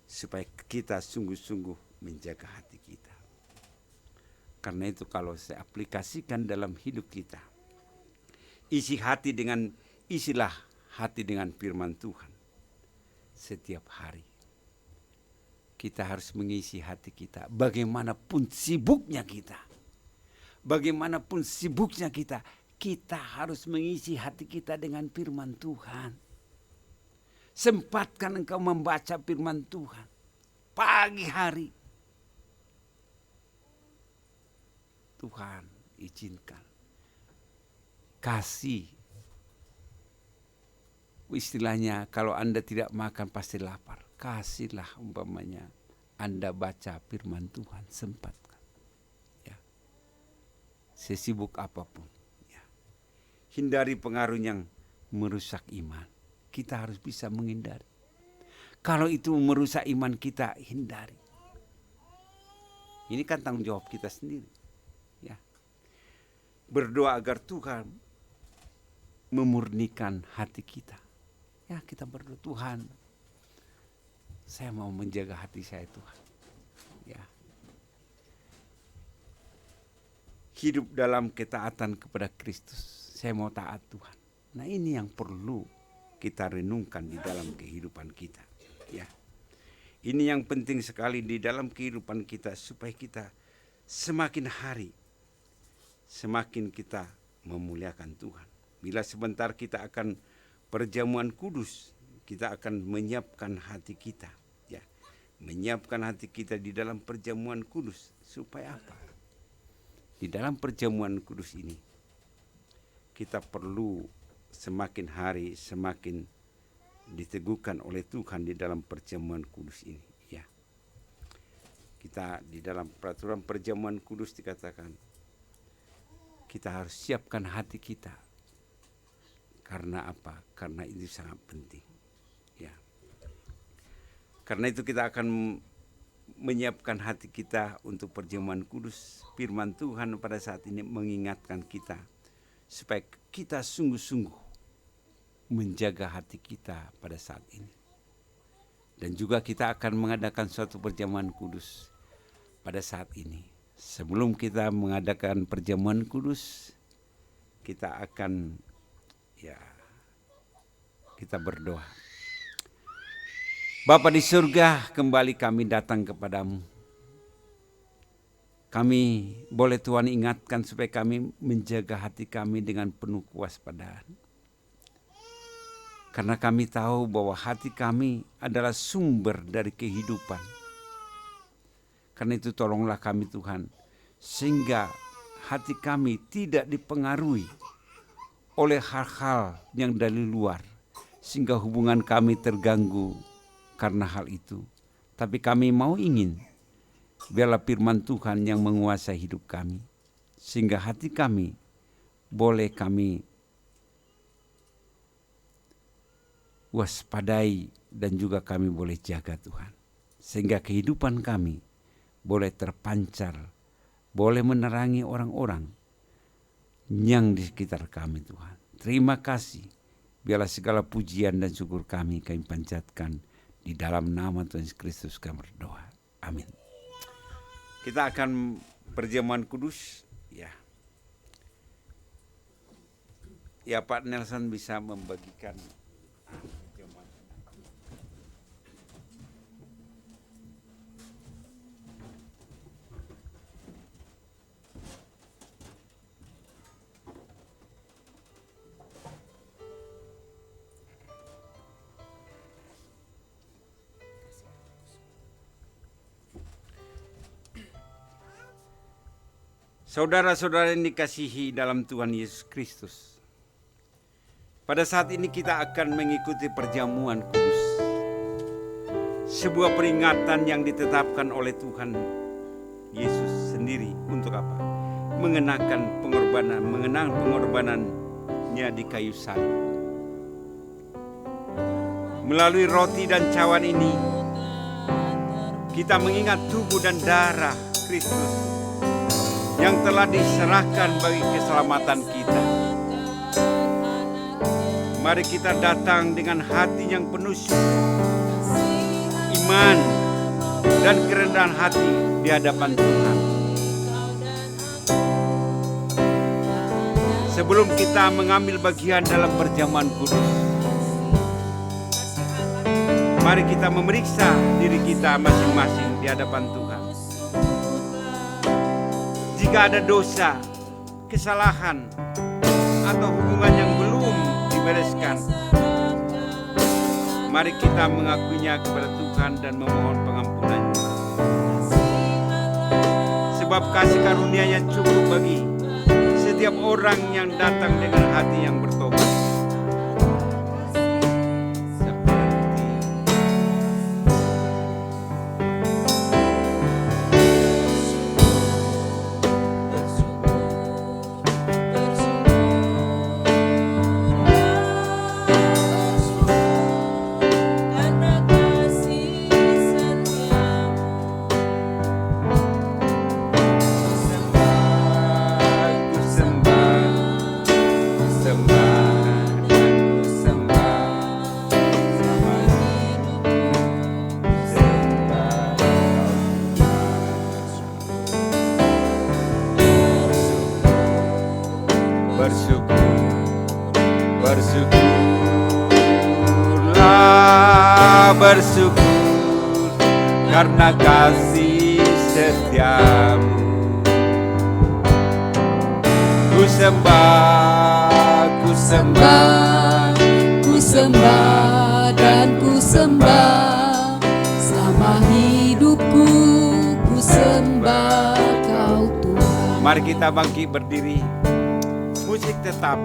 [SPEAKER 4] Supaya kita sungguh-sungguh menjaga hati kita. Karena itu kalau saya aplikasikan dalam hidup kita, isilah hati dengan firman Tuhan setiap hari. Kita harus mengisi hati kita, bagaimanapun sibuknya kita, kita harus mengisi hati kita dengan firman Tuhan. Sempatkan engkau membaca firman Tuhan pagi hari. Tuhan izinkan, kasih. Istilahnya kalau Anda tidak makan pasti lapar. Kasihlah umpamanya Anda baca firman Tuhan, sempatkan. Ya. Sesibuk apapun. Ya. Hindari pengaruh yang merusak iman. Kita harus bisa menghindari. Kalau itu merusak iman kita, hindari. Ini kan tanggung jawab kita sendiri. Ya. Berdoa agar Tuhan memurnikan hati kita. Ya, kita berdoa, Tuhan, saya mau menjaga hati saya, Tuhan. Ya. Hidup dalam ketaatan kepada Kristus. Saya mau taat, Tuhan. Nah, ini yang perlu kita renungkan di dalam kehidupan kita. Ya. Ini yang penting sekali di dalam kehidupan kita supaya kita semakin hari semakin kita memuliakan Tuhan. Bila sebentar kita akan perjamuan kudus, kita akan menyiapkan hati kita, ya, menyiapkan hati kita di dalam perjamuan kudus supaya apa? Di dalam perjamuan kudus ini kita perlu semakin hari semakin diteguhkan oleh Tuhan di dalam perjamuan kudus ini, ya. Kita di dalam peraturan perjamuan kudus dikatakan kita harus siapkan hati kita. Karena apa? Karena itu sangat penting. Ya. Karena itu kita akan menyiapkan hati kita untuk perjamuan kudus. Firman Tuhan pada saat ini mengingatkan kita supaya kita sungguh-sungguh menjaga hati kita pada saat ini. Dan juga kita akan mengadakan suatu perjamuan kudus pada saat ini. Sebelum kita mengadakan perjamuan kudus, kita akan kita berdoa. Bapa di surga, kembali kami datang kepadamu. Kami boleh Tuhan ingatkan supaya kami menjaga hati kami dengan penuh kewaspadaan. Karena kami tahu bahwa hati kami adalah sumber dari kehidupan. Karena itu tolonglah kami Tuhan, sehingga hati kami tidak dipengaruhi oleh hal-hal yang dari luar, sehingga hubungan kami terganggu karena hal itu. Tapi kami ingin biarlah firman Tuhan yang menguasai hidup kami, sehingga hati kami boleh kami waspadai dan juga kami boleh jaga Tuhan. Sehingga kehidupan kami boleh terpancar, boleh menerangi orang-orang yang di sekitar kami Tuhan. Terima kasih. Biarlah segala pujian dan syukur kami panjatkan di dalam nama Tuhan Yesus Kristus kami berdoa. Amin. Kita akan perjamuan kudus, ya. Ya, Pak Nelson bisa membagikan perjamuan. Saudara-saudara yang dikasihi dalam Tuhan Yesus Kristus, pada saat ini kita akan mengikuti perjamuan kudus, sebuah peringatan yang ditetapkan oleh Tuhan Yesus sendiri. Untuk apa? Mengenang pengorbanannya di kayu salib. Melalui roti dan cawan ini, kita mengingat tubuh dan darah Kristus yang telah diserahkan bagi keselamatan kita. Mari kita datang dengan hati yang penuh syukur, iman, dan kerendahan hati di hadapan Tuhan. Sebelum kita mengambil bagian dalam perjamuan kudus, mari kita memeriksa diri kita masing-masing di hadapan Tuhan. Jika ada dosa, kesalahan, atau hubungan yang belum dibereskan, mari kita mengakuinya kepada Tuhan dan memohon pengampunannya. Sebab kasih karunia-Nya cukup bagi setiap orang yang datang dengan hati yang bertobat. Bersyukur karena kasih setiamu. Ku sembah, ku sembah,
[SPEAKER 5] ku sembah dan ku sembah. Selama hidupku ku sembah Kau Tuhan.
[SPEAKER 4] Mari kita bangkit berdiri. Musik tetap.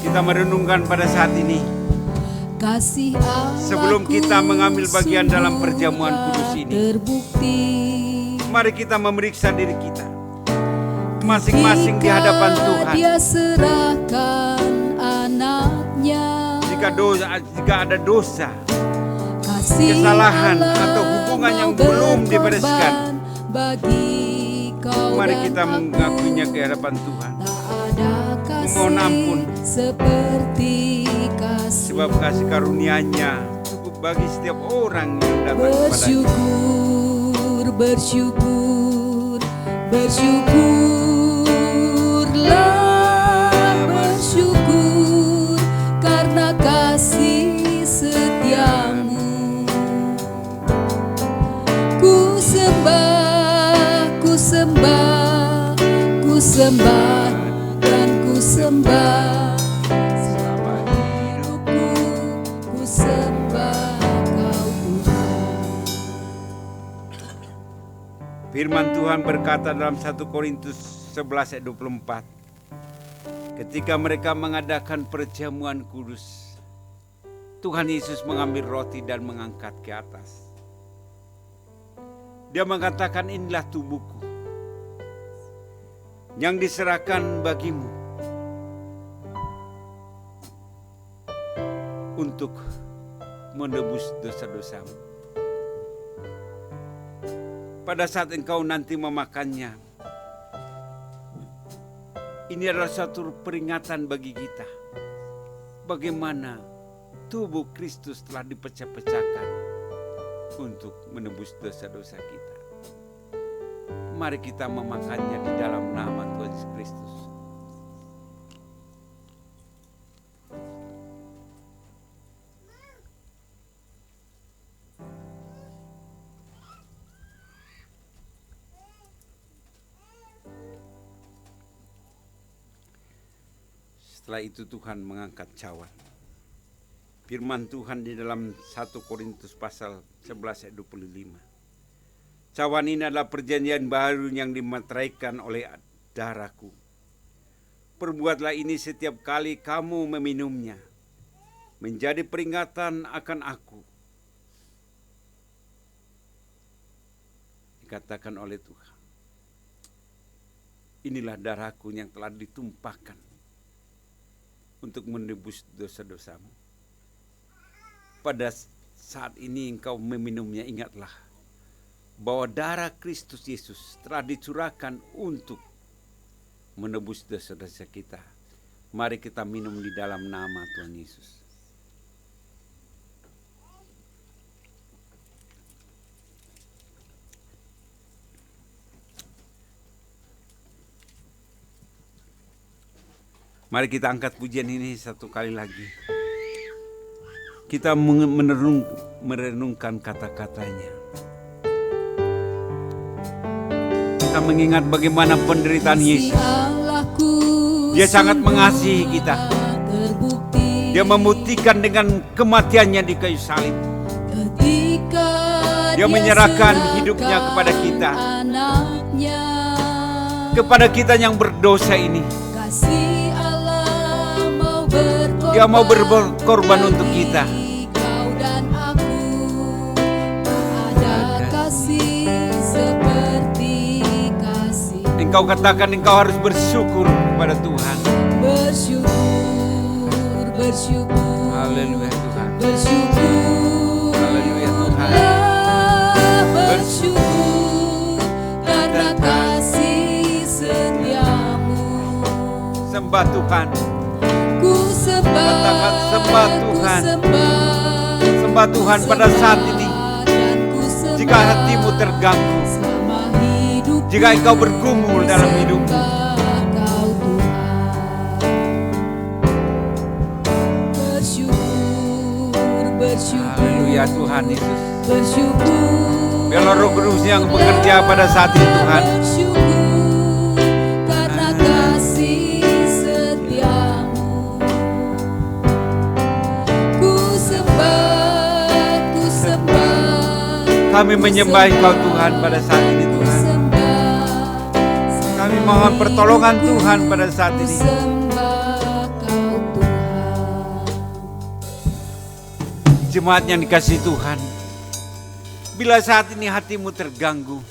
[SPEAKER 4] Kita merenungkan pada saat ini.
[SPEAKER 5] Kasih Allahku
[SPEAKER 4] sebelum kita mengambil bagian dalam perjamuan kudus ini,
[SPEAKER 5] terbukti.
[SPEAKER 4] Mari kita memeriksa diri kita masing-masing di hadapan Tuhan.
[SPEAKER 5] Dia serahkan anaknya.
[SPEAKER 4] Jika ada dosa, kesalahan atau hubungan yang belum dibereskan, mari kita mengakuinya ke hadapan Tuhan. Memohon ampun,
[SPEAKER 5] seperti kasih.
[SPEAKER 4] Sebab kasih karunia-Nya cukup bagi setiap orang yang datang kepadanya.
[SPEAKER 5] Bersyukur, bersyukurlah, bersyukur karena kasih setiamu. Ku sembah, ku sembah, ku sembah dan ku sembah. Selama hidupku ku sembah Kau Tuhan.
[SPEAKER 4] Firman Tuhan berkata dalam 1 Korintus 11 ayat 24. Ketika mereka mengadakan perjamuan kudus, Tuhan Yesus mengambil roti dan mengangkat ke atas. Dia mengatakan, inilah tubuhku yang diserahkan bagimu untuk menebus dosa-dosamu. Pada saat engkau nanti memakannya, ini adalah suatu peringatan bagi kita. Bagaimana tubuh Kristus telah dipecah-pecahkan untuk menebus dosa-dosa kita. Mari kita memakannya di dalam nama Tuhan Yesus Kristus. Setelah itu Tuhan mengangkat cawan. Firman Tuhan di dalam 1 Korintus pasal 11 ayat 25. Cawan ini adalah perjanjian baru yang dimateraikan oleh darahku. Perbuatlah ini setiap kali kamu meminumnya, menjadi peringatan akan aku. Dikatakan oleh Tuhan, inilah darahku yang telah ditumpahkan untuk menebus dosa-dosamu. Pada saat ini engkau meminumnya, ingatlah bahwa darah Kristus Yesus telah dicurahkan untuk menebus dosa-dosa kita. Mari kita minum di dalam nama Tuhan Yesus. Mari kita angkat pujian ini satu kali lagi. Kita merenungkan kata-katanya. Kita mengingat bagaimana penderitaan Yesus. Dia sangat mengasihi kita. Dia membuktikan dengan kematiannya di kayu salib. Dia menyerahkan hidupnya kepada kita. Kepada kita yang berdosa ini. Dia mau berkorban untuk kita. Engkau katakan engkau harus bersyukur kepada Tuhan. Bersyukur. Haleluya Tuhan. Bersyukur. Haleluya Tuhan. Bersyukur karena kasih setiamu. Sembah Tuhan. Ku sembah. Katakan sembah Tuhan. Sembah Tuhan pada saat ini. Jika hatimu terganggu, jika engkau bergumul dalam hidupmu, haleluya Tuhan Yesus. Biarlah Roh Kudus yang bekerja pada saat ini Tuhan. Karena kasih setiamu, ku sembah, ku sembah. Kami menyembah Engkau Tuhan pada saat ini Tuhan. Kami mohon pertolongan Tuhan pada saat ini. Jemaat yang dikasihi Tuhan, bila saat ini hatimu terganggu,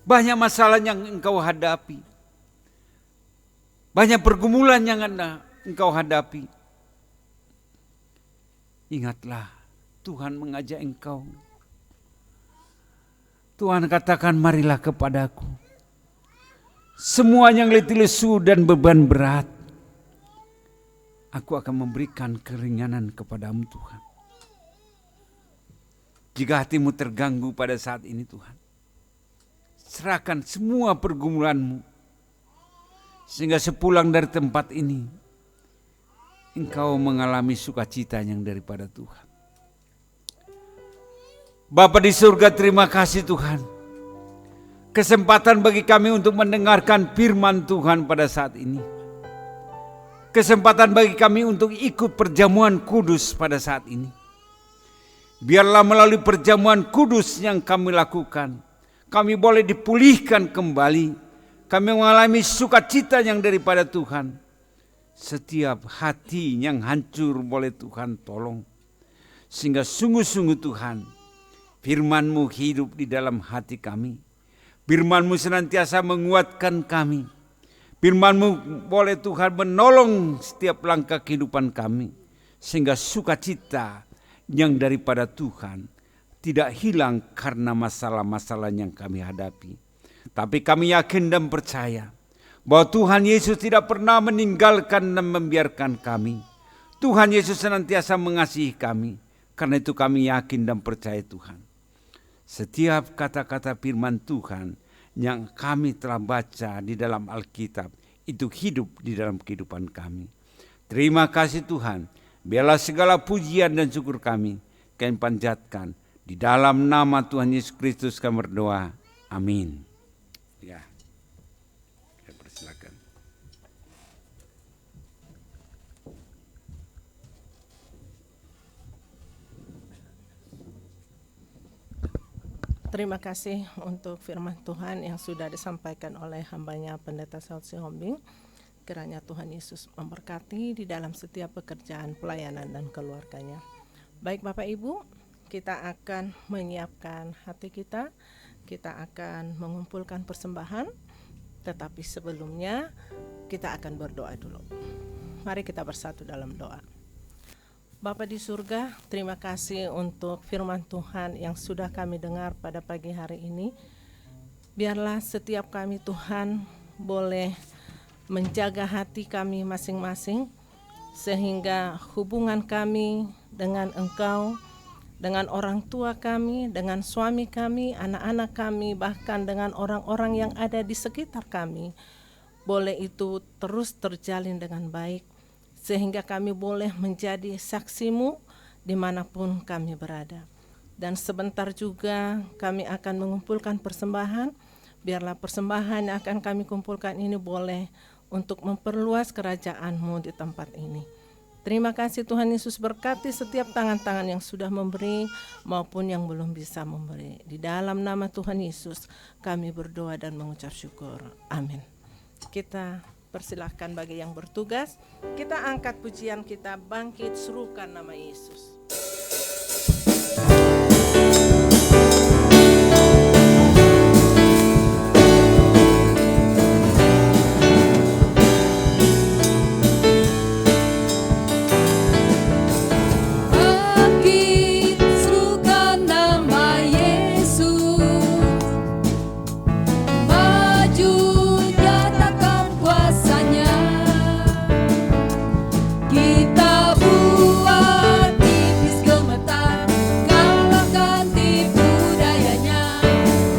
[SPEAKER 4] banyak masalah yang engkau hadapi, banyak pergumulan yang engkau hadapi, ingatlah Tuhan mengajak engkau. Tuhan katakan, marilah kepadaku semua yang letih lesu dan beban berat, aku akan memberikan keringanan kepadamu Tuhan. Jika hatimu terganggu pada saat ini Tuhan, serahkan semua pergumulanmu, sehingga sepulang dari tempat ini engkau mengalami sukacita yang daripada Tuhan. Bapa di surga, terima kasih Tuhan. Kesempatan bagi kami untuk mendengarkan firman Tuhan pada saat ini. Kesempatan bagi kami untuk ikut perjamuan kudus pada saat ini. Biarlah melalui perjamuan kudus yang kami lakukan, kami boleh dipulihkan kembali. Kami mengalami sukacita yang daripada Tuhan. Setiap hati yang hancur boleh Tuhan tolong. Sehingga sungguh-sungguh Tuhan, firman-Mu hidup di dalam hati kami. Firman-Mu senantiasa menguatkan kami. Firman-Mu boleh Tuhan menolong setiap langkah kehidupan kami. Sehingga sukacita yang daripada Tuhan tidak hilang karena masalah-masalah yang kami hadapi. Tapi kami yakin dan percaya bahwa Tuhan Yesus tidak pernah meninggalkan dan membiarkan kami. Tuhan Yesus senantiasa mengasihi kami. Karena itu kami yakin dan percaya Tuhan. Setiap kata-kata firman Tuhan yang kami telah baca di dalam Alkitab, itu hidup di dalam kehidupan kami. Terima kasih Tuhan. Biarlah segala pujian dan syukur kami panjatkan. Di dalam nama Tuhan Yesus Kristus kami berdoa. Amin. Ya, saya persilakan.
[SPEAKER 1] terima kasih untuk firman Tuhan yang sudah disampaikan oleh hambanya Pendeta Saud Sihombing. Kiranya Tuhan Yesus memberkati di dalam setiap pekerjaan, pelayanan, dan keluarganya. Baik Bapak Ibu, kita akan menyiapkan hati kita akan mengumpulkan persembahan, tetapi sebelumnya kita akan berdoa dulu. Mari kita bersatu dalam doa. Bapa di surga, terima kasih untuk firman Tuhan yang sudah kami dengar pada pagi hari ini. Biarlah setiap kami Tuhan boleh menjaga hati kami masing-masing, sehingga hubungan kami dengan Engkau, dengan orang tua kami, dengan suami kami, anak-anak kami, bahkan dengan orang-orang yang ada di sekitar kami, boleh itu terus terjalin dengan baik, sehingga kami boleh menjadi saksi-Mu dimanapun kami berada. Dan sebentar juga kami akan mengumpulkan persembahan. Biarlah persembahan yang akan kami kumpulkan ini boleh untuk memperluas kerajaan-Mu di tempat ini. Terima kasih Tuhan Yesus, berkati setiap tangan-tangan yang sudah memberi maupun yang belum bisa memberi. Di dalam nama Tuhan Yesus kami berdoa dan mengucap syukur. Amin. Kita persilahkan bagi yang bertugas, kita angkat pujian kita, bangkit serukan nama Yesus.
[SPEAKER 5] Bangkit, serukan nama Yesus. Maju, nyatakan kuasa-Nya. Kita buat iblis gemetar, kalahkan tipu dayanya.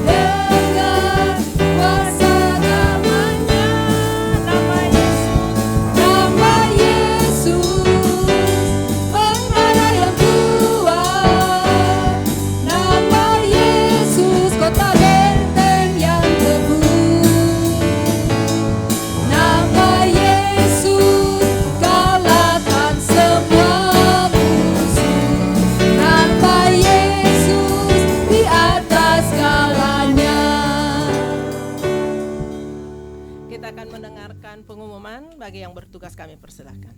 [SPEAKER 5] Dengan kuasa namanya, nama Yesus, penara yang kuat. Nama Yesus, kota benteng yang teguh. Nama Yesus, kalahkan semua musuh. Nama Yesus, di atas segalanya.
[SPEAKER 1] Kita akan mendengarkan pengumuman, bagi yang bertugas kami persilahkan.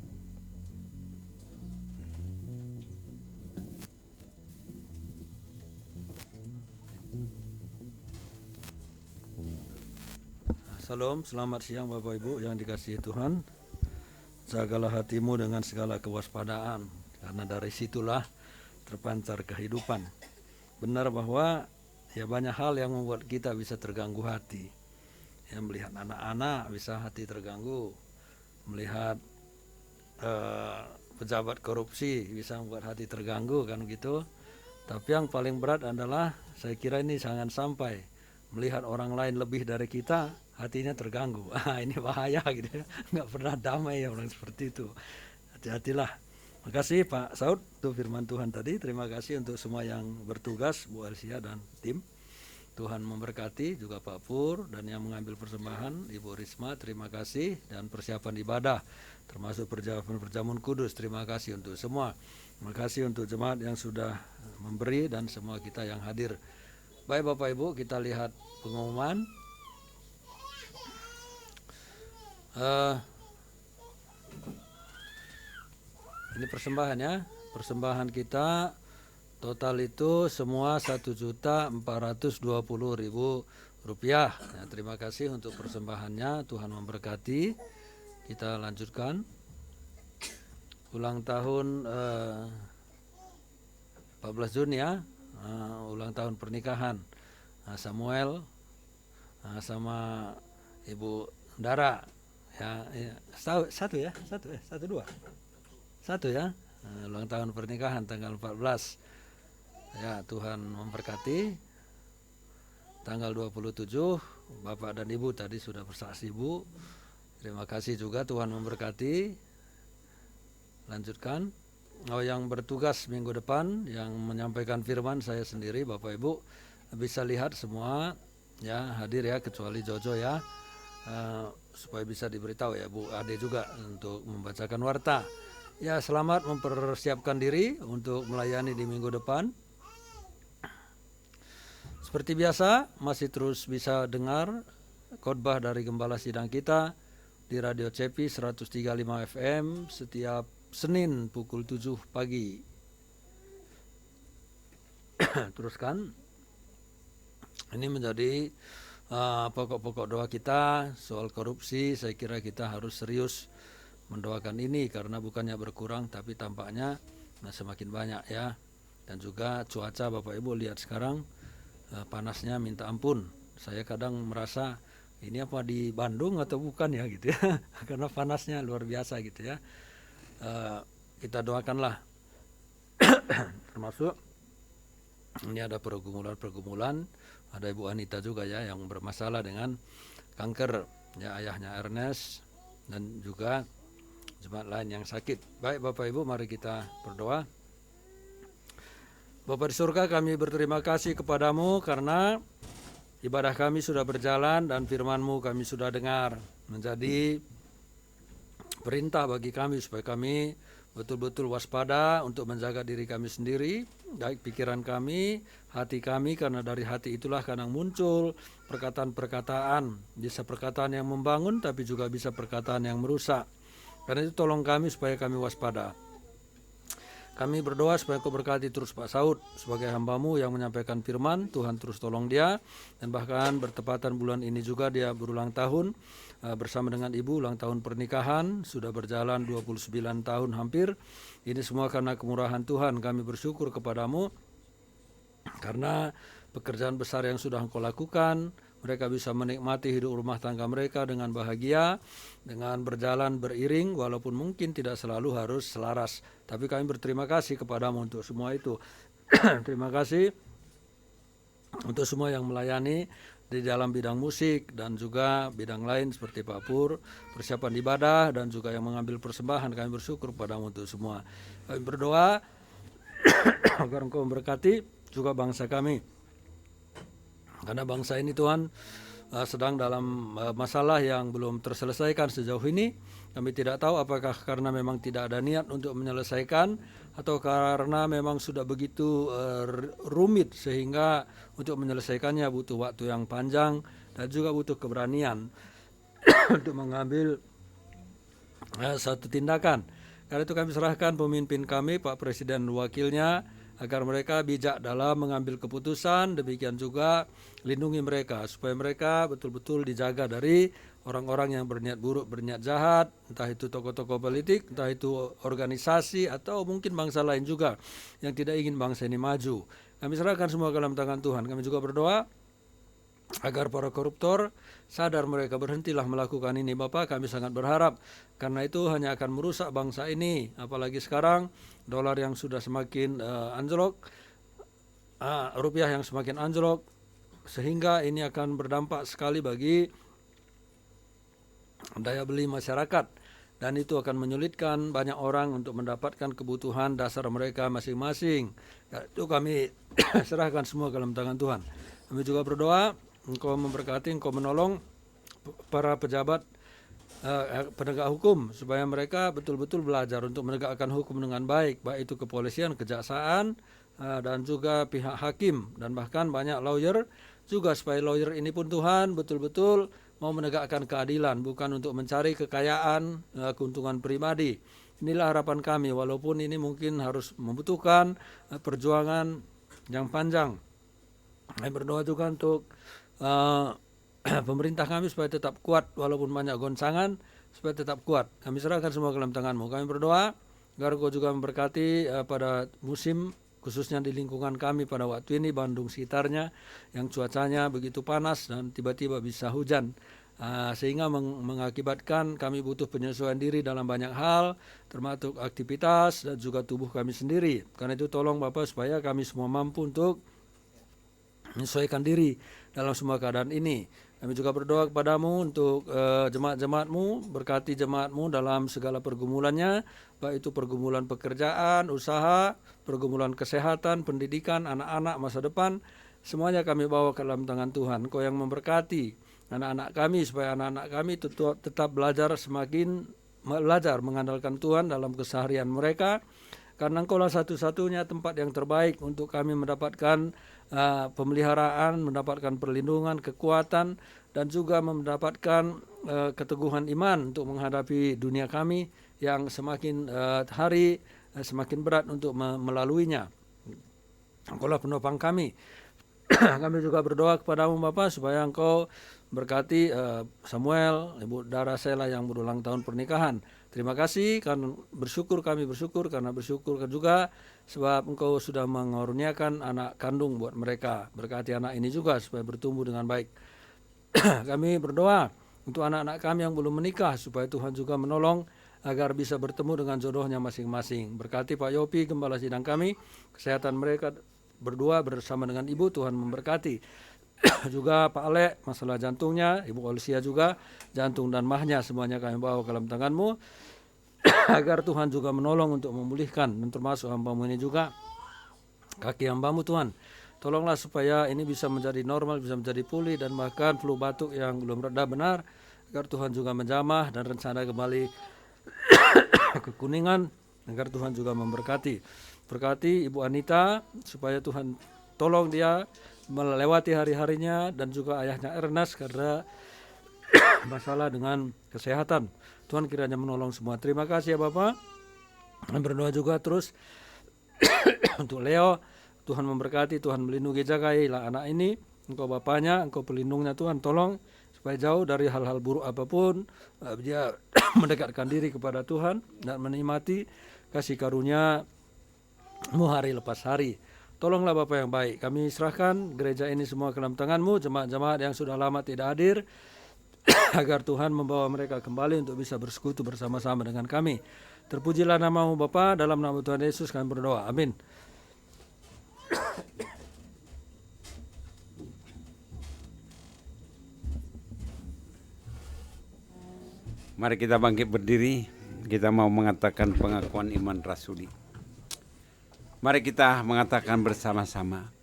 [SPEAKER 2] Salam, selamat siang Bapak Ibu yang dikasihi Tuhan. Jagalah hatimu dengan segala kewaspadaan, karena dari situlah terpancar kehidupan. Benar bahwa banyak hal yang membuat kita bisa terganggu hati. Yang melihat anak-anak bisa hati terganggu, melihat pejabat korupsi bisa membuat hati terganggu, kan gitu. Tapi yang paling berat adalah, saya kira ini jangan sampai melihat orang lain lebih dari kita, hatinya terganggu. Ini bahaya gitu ya, nggak pernah damai ya orang seperti itu. Hati-hatilah. Terima kasih Pak Saud untuk firman Tuhan tadi. Terima kasih untuk semua yang bertugas, Bu Elsia dan tim. Tuhan memberkati juga Pak Pur dan yang mengambil persembahan, Ibu Risma, terima kasih. Dan persiapan ibadah, termasuk perjamuan kudus, terima kasih untuk semua. Terima kasih untuk jemaat yang sudah memberi dan semua kita yang hadir. Baik Bapak Ibu, kita lihat pengumuman. Ini persembahannya, persembahan kita total itu semua Rp1.420.000. Ya, terima kasih untuk persembahannya, Tuhan memberkati. Kita lanjutkan. Ulang tahun 14 Juni ya, ulang tahun pernikahan Samuel sama Ibu Dara. Ya, satu ya, ulang tahun pernikahan tanggal 14. Ya, Tuhan memberkati. Tanggal 27 Bapak dan Ibu tadi sudah bersaksi Bu. Terima kasih juga, Tuhan memberkati. Lanjutkan. Yang bertugas minggu depan yang menyampaikan firman saya sendiri, Bapak Ibu bisa lihat semua ya, hadir ya, kecuali Jojo ya. Supaya bisa diberitahu ya Bu Ade juga untuk membacakan warta. Ya, selamat mempersiapkan diri untuk melayani di minggu depan. Seperti Seperti biasa, masih terus bisa dengar khotbah dari Gembala Sidang kita di Radio CEPI 103.5 FM setiap Senin pukul 7 pagi. Teruskan. Ini menjadi pokok-pokok doa kita soal korupsi. Saya kira kita harus serius mendoakan ini karena bukannya berkurang tapi tampaknya semakin banyak ya. Dan juga cuaca Bapak Ibu lihat sekarang panasnya minta ampun. Saya kadang merasa ini apa di Bandung atau bukan ya gitu ya. Karena panasnya luar biasa gitu ya. Kita doakanlah. Termasuk ini ada pergumulan. Ada Ibu Anita juga ya yang bermasalah dengan kanker. Ya, ayahnya Ernest dan juga jemaat lain yang sakit. Baik Bapak Ibu, mari kita berdoa. Bapa di surga, kami berterima kasih kepadamu karena ibadah kami sudah berjalan dan firman-Mu kami sudah dengar. Menjadi perintah bagi kami supaya kami betul-betul waspada untuk menjaga diri kami sendiri, baik pikiran kami, hati kami, karena dari hati itulah kadang muncul perkataan-perkataan. Bisa perkataan yang membangun tapi juga bisa perkataan yang merusak. Karena itu tolong kami supaya kami waspada. Kami berdoa supaya Kau berkati terus Pak Saud sebagai hamba-Mu yang menyampaikan firman. Tuhan terus tolong dia. Dan bahkan bertepatan bulan ini juga dia berulang tahun bersama dengan ibu ulang tahun pernikahan. Sudah berjalan 29 tahun hampir. Ini semua karena kemurahan Tuhan. Kami bersyukur kepadamu karena pekerjaan besar yang sudah Engkau lakukan. Mereka bisa menikmati hidup rumah tangga mereka dengan bahagia, dengan berjalan beriring, walaupun mungkin tidak selalu harus selaras. Tapi kami berterima kasih kepadamu untuk semua itu. Terima kasih untuk semua yang melayani di dalam bidang musik dan juga bidang lain seperti Pak Pur, persiapan ibadah dan juga yang mengambil persembahan. Kami bersyukur kepadamu untuk semua. Kami berdoa agar Engkau memberkati juga bangsa kami. Karena bangsa ini Tuhan sedang dalam masalah yang belum terselesaikan sejauh ini. Kami tidak tahu apakah karena memang tidak ada niat untuk menyelesaikan atau karena memang sudah begitu rumit sehingga untuk menyelesaikannya butuh waktu yang panjang dan juga butuh keberanian untuk mengambil satu tindakan. Karena itu kami serahkan pemimpin kami, Pak Presiden dan wakilnya, agar mereka bijak dalam mengambil keputusan, demikian juga lindungi mereka supaya mereka betul-betul dijaga dari orang-orang yang berniat buruk, berniat jahat, entah itu tokoh-tokoh politik, entah itu organisasi atau mungkin bangsa lain juga yang tidak ingin bangsa ini maju. Kami serahkan semua ke dalam tangan Tuhan. Kami juga berdoa agar para koruptor sadar mereka berhentilah melakukan ini Bapak. Kami sangat berharap karena itu hanya akan merusak bangsa ini, apalagi sekarang dolar yang sudah semakin anjlok, rupiah yang semakin anjlok, sehingga ini akan berdampak sekali bagi daya beli masyarakat dan itu akan menyulitkan banyak orang untuk mendapatkan kebutuhan dasar mereka masing-masing. Itu kami serahkan semua ke dalam tangan Tuhan. Kami juga berdoa Engkau memberkati, Engkau menolong para pejabat penegak hukum supaya mereka betul-betul belajar untuk menegakkan hukum dengan baik, baik itu kepolisian, kejaksaan, dan juga pihak hakim dan bahkan banyak lawyer juga, supaya lawyer ini pun Tuhan betul-betul mau menegakkan keadilan, bukan untuk mencari kekayaan, keuntungan pribadi. Inilah harapan kami, walaupun ini mungkin harus membutuhkan perjuangan yang panjang. Kami berdoa juga untuk pemerintah kami supaya tetap kuat walaupun banyak goncangan, supaya tetap kuat. Kami serahkan semua ke dalam tangan-Mu. Kami berdoa agar Engkau juga memberkati pada musim, khususnya di lingkungan kami pada waktu ini, Bandung sekitarnya, yang cuacanya begitu panas dan tiba-tiba bisa hujan. Sehingga mengakibatkan kami butuh penyesuaian diri dalam banyak hal, termasuk aktivitas dan juga tubuh kami sendiri. Karena itu tolong Bapak supaya kami semua mampu untuk menyesuaikan diri dalam semua keadaan ini. Kami juga berdoa kepadamu untuk jemaat-jemaat-Mu, berkati jemaat-Mu dalam segala pergumulannya, baik itu pergumulan pekerjaan, usaha, pergumulan kesehatan, pendidikan, anak-anak, masa depan, semuanya kami bawa ke dalam tangan Tuhan. Engkau yang memberkati anak-anak kami, supaya anak-anak kami tetap belajar, semakin belajar mengandalkan Tuhan dalam keseharian mereka, karena Engkaulah satu-satunya tempat yang terbaik untuk kami mendapatkan pemeliharaan, mendapatkan perlindungan, kekuatan, dan juga mendapatkan keteguhan iman untuk menghadapi dunia kami yang semakin hari semakin berat untuk melaluinya. Engkaulah penopang kami. Kami juga berdoa kepadamu Bapa supaya Engkau berkati Samuel, Ibu Dara Sela yang berulang tahun pernikahan. Terima kasih karena kami bersyukur karena bersyukur juga sebab Engkau sudah mengaruniakan anak kandung buat mereka. Berkati anak ini juga supaya bertumbuh dengan baik. Kami berdoa untuk anak-anak kami yang belum menikah supaya Tuhan juga menolong agar bisa bertemu dengan jodohnya masing-masing. Berkati Pak Yopi, gembala sidang kami, kesehatan mereka berdua bersama dengan Ibu, Tuhan memberkati. Juga Pak Alek, masalah jantungnya, Ibu Olisia juga, jantung dan mahnya semuanya kami bawa ke dalam tangan-Mu, agar Tuhan juga menolong untuk memulihkan, dan termasuk hamba-Mu ini juga, kaki hamba-Mu Tuhan. Tolonglah supaya ini bisa menjadi normal, bisa menjadi pulih, dan bahkan flu batuk yang belum reda benar, agar Tuhan juga menjamah dan rencana kembali ke Kuningan, agar Tuhan juga memberkati. Berkati Ibu Anita, supaya Tuhan tolong dia melewati hari-harinya, dan juga ayahnya Ernest karena masalah dengan kesehatan. Tuhan kiranya menolong semua. Terima kasih ya Bapak. Dan berdoa juga terus untuk Leo. Tuhan memberkati, Tuhan melindungi, jagailah anak ini. Engkau Bapaknya, Engkau pelindungnya Tuhan. Tolong supaya jauh dari hal-hal buruk apapun. Dia mendekatkan diri kepada Tuhan dan menikmati kasih karunia-Mu hari lepas hari. Tolonglah Bapa yang baik. Kami serahkan gereja ini semua ke dalam tangan-Mu. Jemaat-jemaat yang sudah lama tidak hadir, agar Tuhan membawa mereka kembali untuk bisa bersekutu bersama-sama dengan kami. Terpujilah nama-Mu Bapa, dalam nama Tuhan Yesus kami berdoa. Amin.
[SPEAKER 4] Mari kita bangkit berdiri. Kita mau mengatakan pengakuan iman rasuli. Mari kita mengatakan bersama-sama.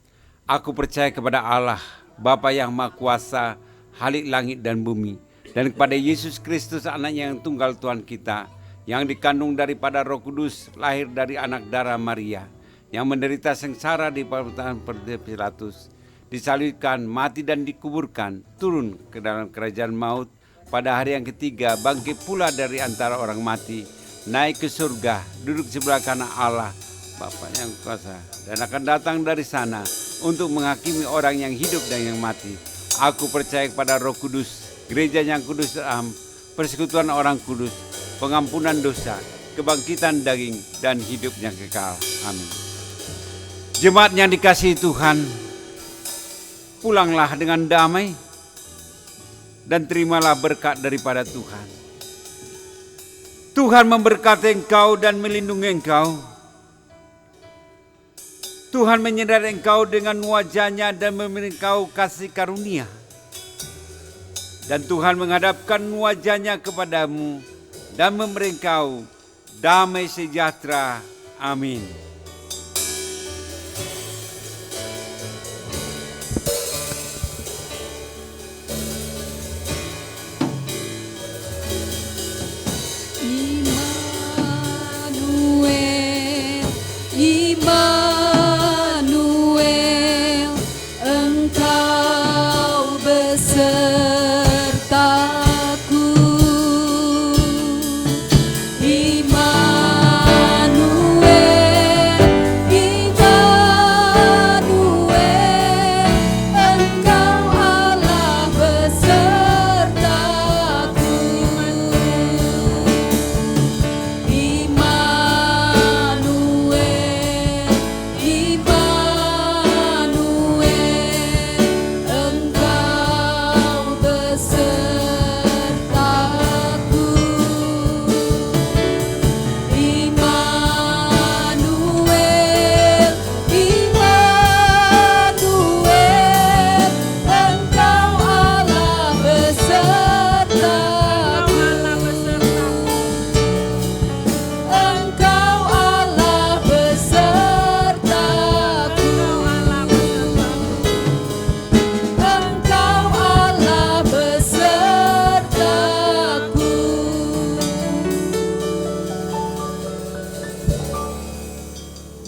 [SPEAKER 4] Aku percaya kepada Allah, Bapa yang Maha Kuasa, Khalik langit dan bumi, dan kepada Yesus Kristus anaknya yang tunggal Tuhan kita, yang dikandung daripada Roh Kudus, lahir dari anak darah Maria, yang menderita sengsara di pemerintahan Pilatus, disalibkan, mati dan dikuburkan, turun ke dalam kerajaan maut, pada hari yang ketiga bangkit pula dari antara orang mati, naik ke surga, duduk sebelah kanan Allah Bapa yang kuasa, dan akan datang dari sana untuk menghakimi orang yang hidup dan yang mati. Aku percaya kepada Roh Kudus, gereja yang kudus dan persekutuan orang kudus, pengampunan dosa, kebangkitan daging, dan hidup yang kekal. Amin. Jemaat yang dikasihi Tuhan, pulanglah dengan damai dan terimalah berkat daripada Tuhan. Tuhan memberkati engkau dan melindungi engkau. Tuhan menyertai engkau dengan wajah-Nya dan memberi engkau kasih karunia. Dan Tuhan menghadapkan wajah-Nya kepadamu dan memberi engkau damai sejahtera. Amin.
[SPEAKER 5] Immanuel.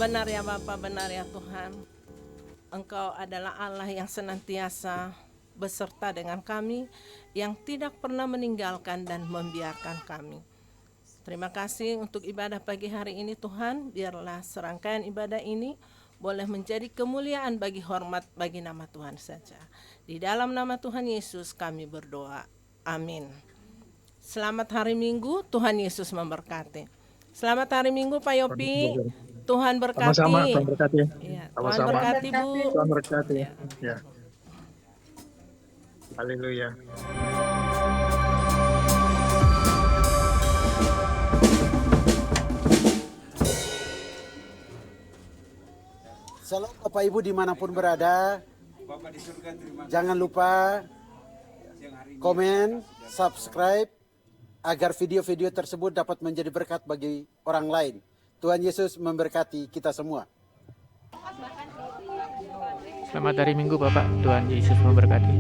[SPEAKER 1] Benar ya Bapa, benar ya Tuhan. Engkau adalah Allah yang senantiasa beserta dengan kami, yang tidak pernah meninggalkan dan membiarkan kami. Terima kasih untuk ibadah pagi hari ini Tuhan. Biarlah serangkaian ibadah ini boleh menjadi kemuliaan bagi hormat bagi nama Tuhan saja. Di dalam nama Tuhan Yesus kami berdoa. Amin. Selamat hari Minggu, Tuhan Yesus memberkati. Selamat hari Minggu Pak Yopi. Tuhan berkati.
[SPEAKER 3] Sama-sama, Tuhan berkati.
[SPEAKER 1] Ya, Tuhan
[SPEAKER 3] Sama-sama.
[SPEAKER 1] berkati Bu.
[SPEAKER 3] Tuhan berkati.
[SPEAKER 1] Ya.
[SPEAKER 3] Ya. Haleluya.
[SPEAKER 6] Shalom Bapak Ibu dimanapun berada.
[SPEAKER 4] Bapa di surga, terima kasih.
[SPEAKER 6] Jangan lupa komen, subscribe agar video-video tersebut dapat menjadi berkat bagi orang lain. Tuhan Yesus memberkati kita semua.
[SPEAKER 7] Selamat hari Minggu Bapak, Tuhan Yesus memberkati.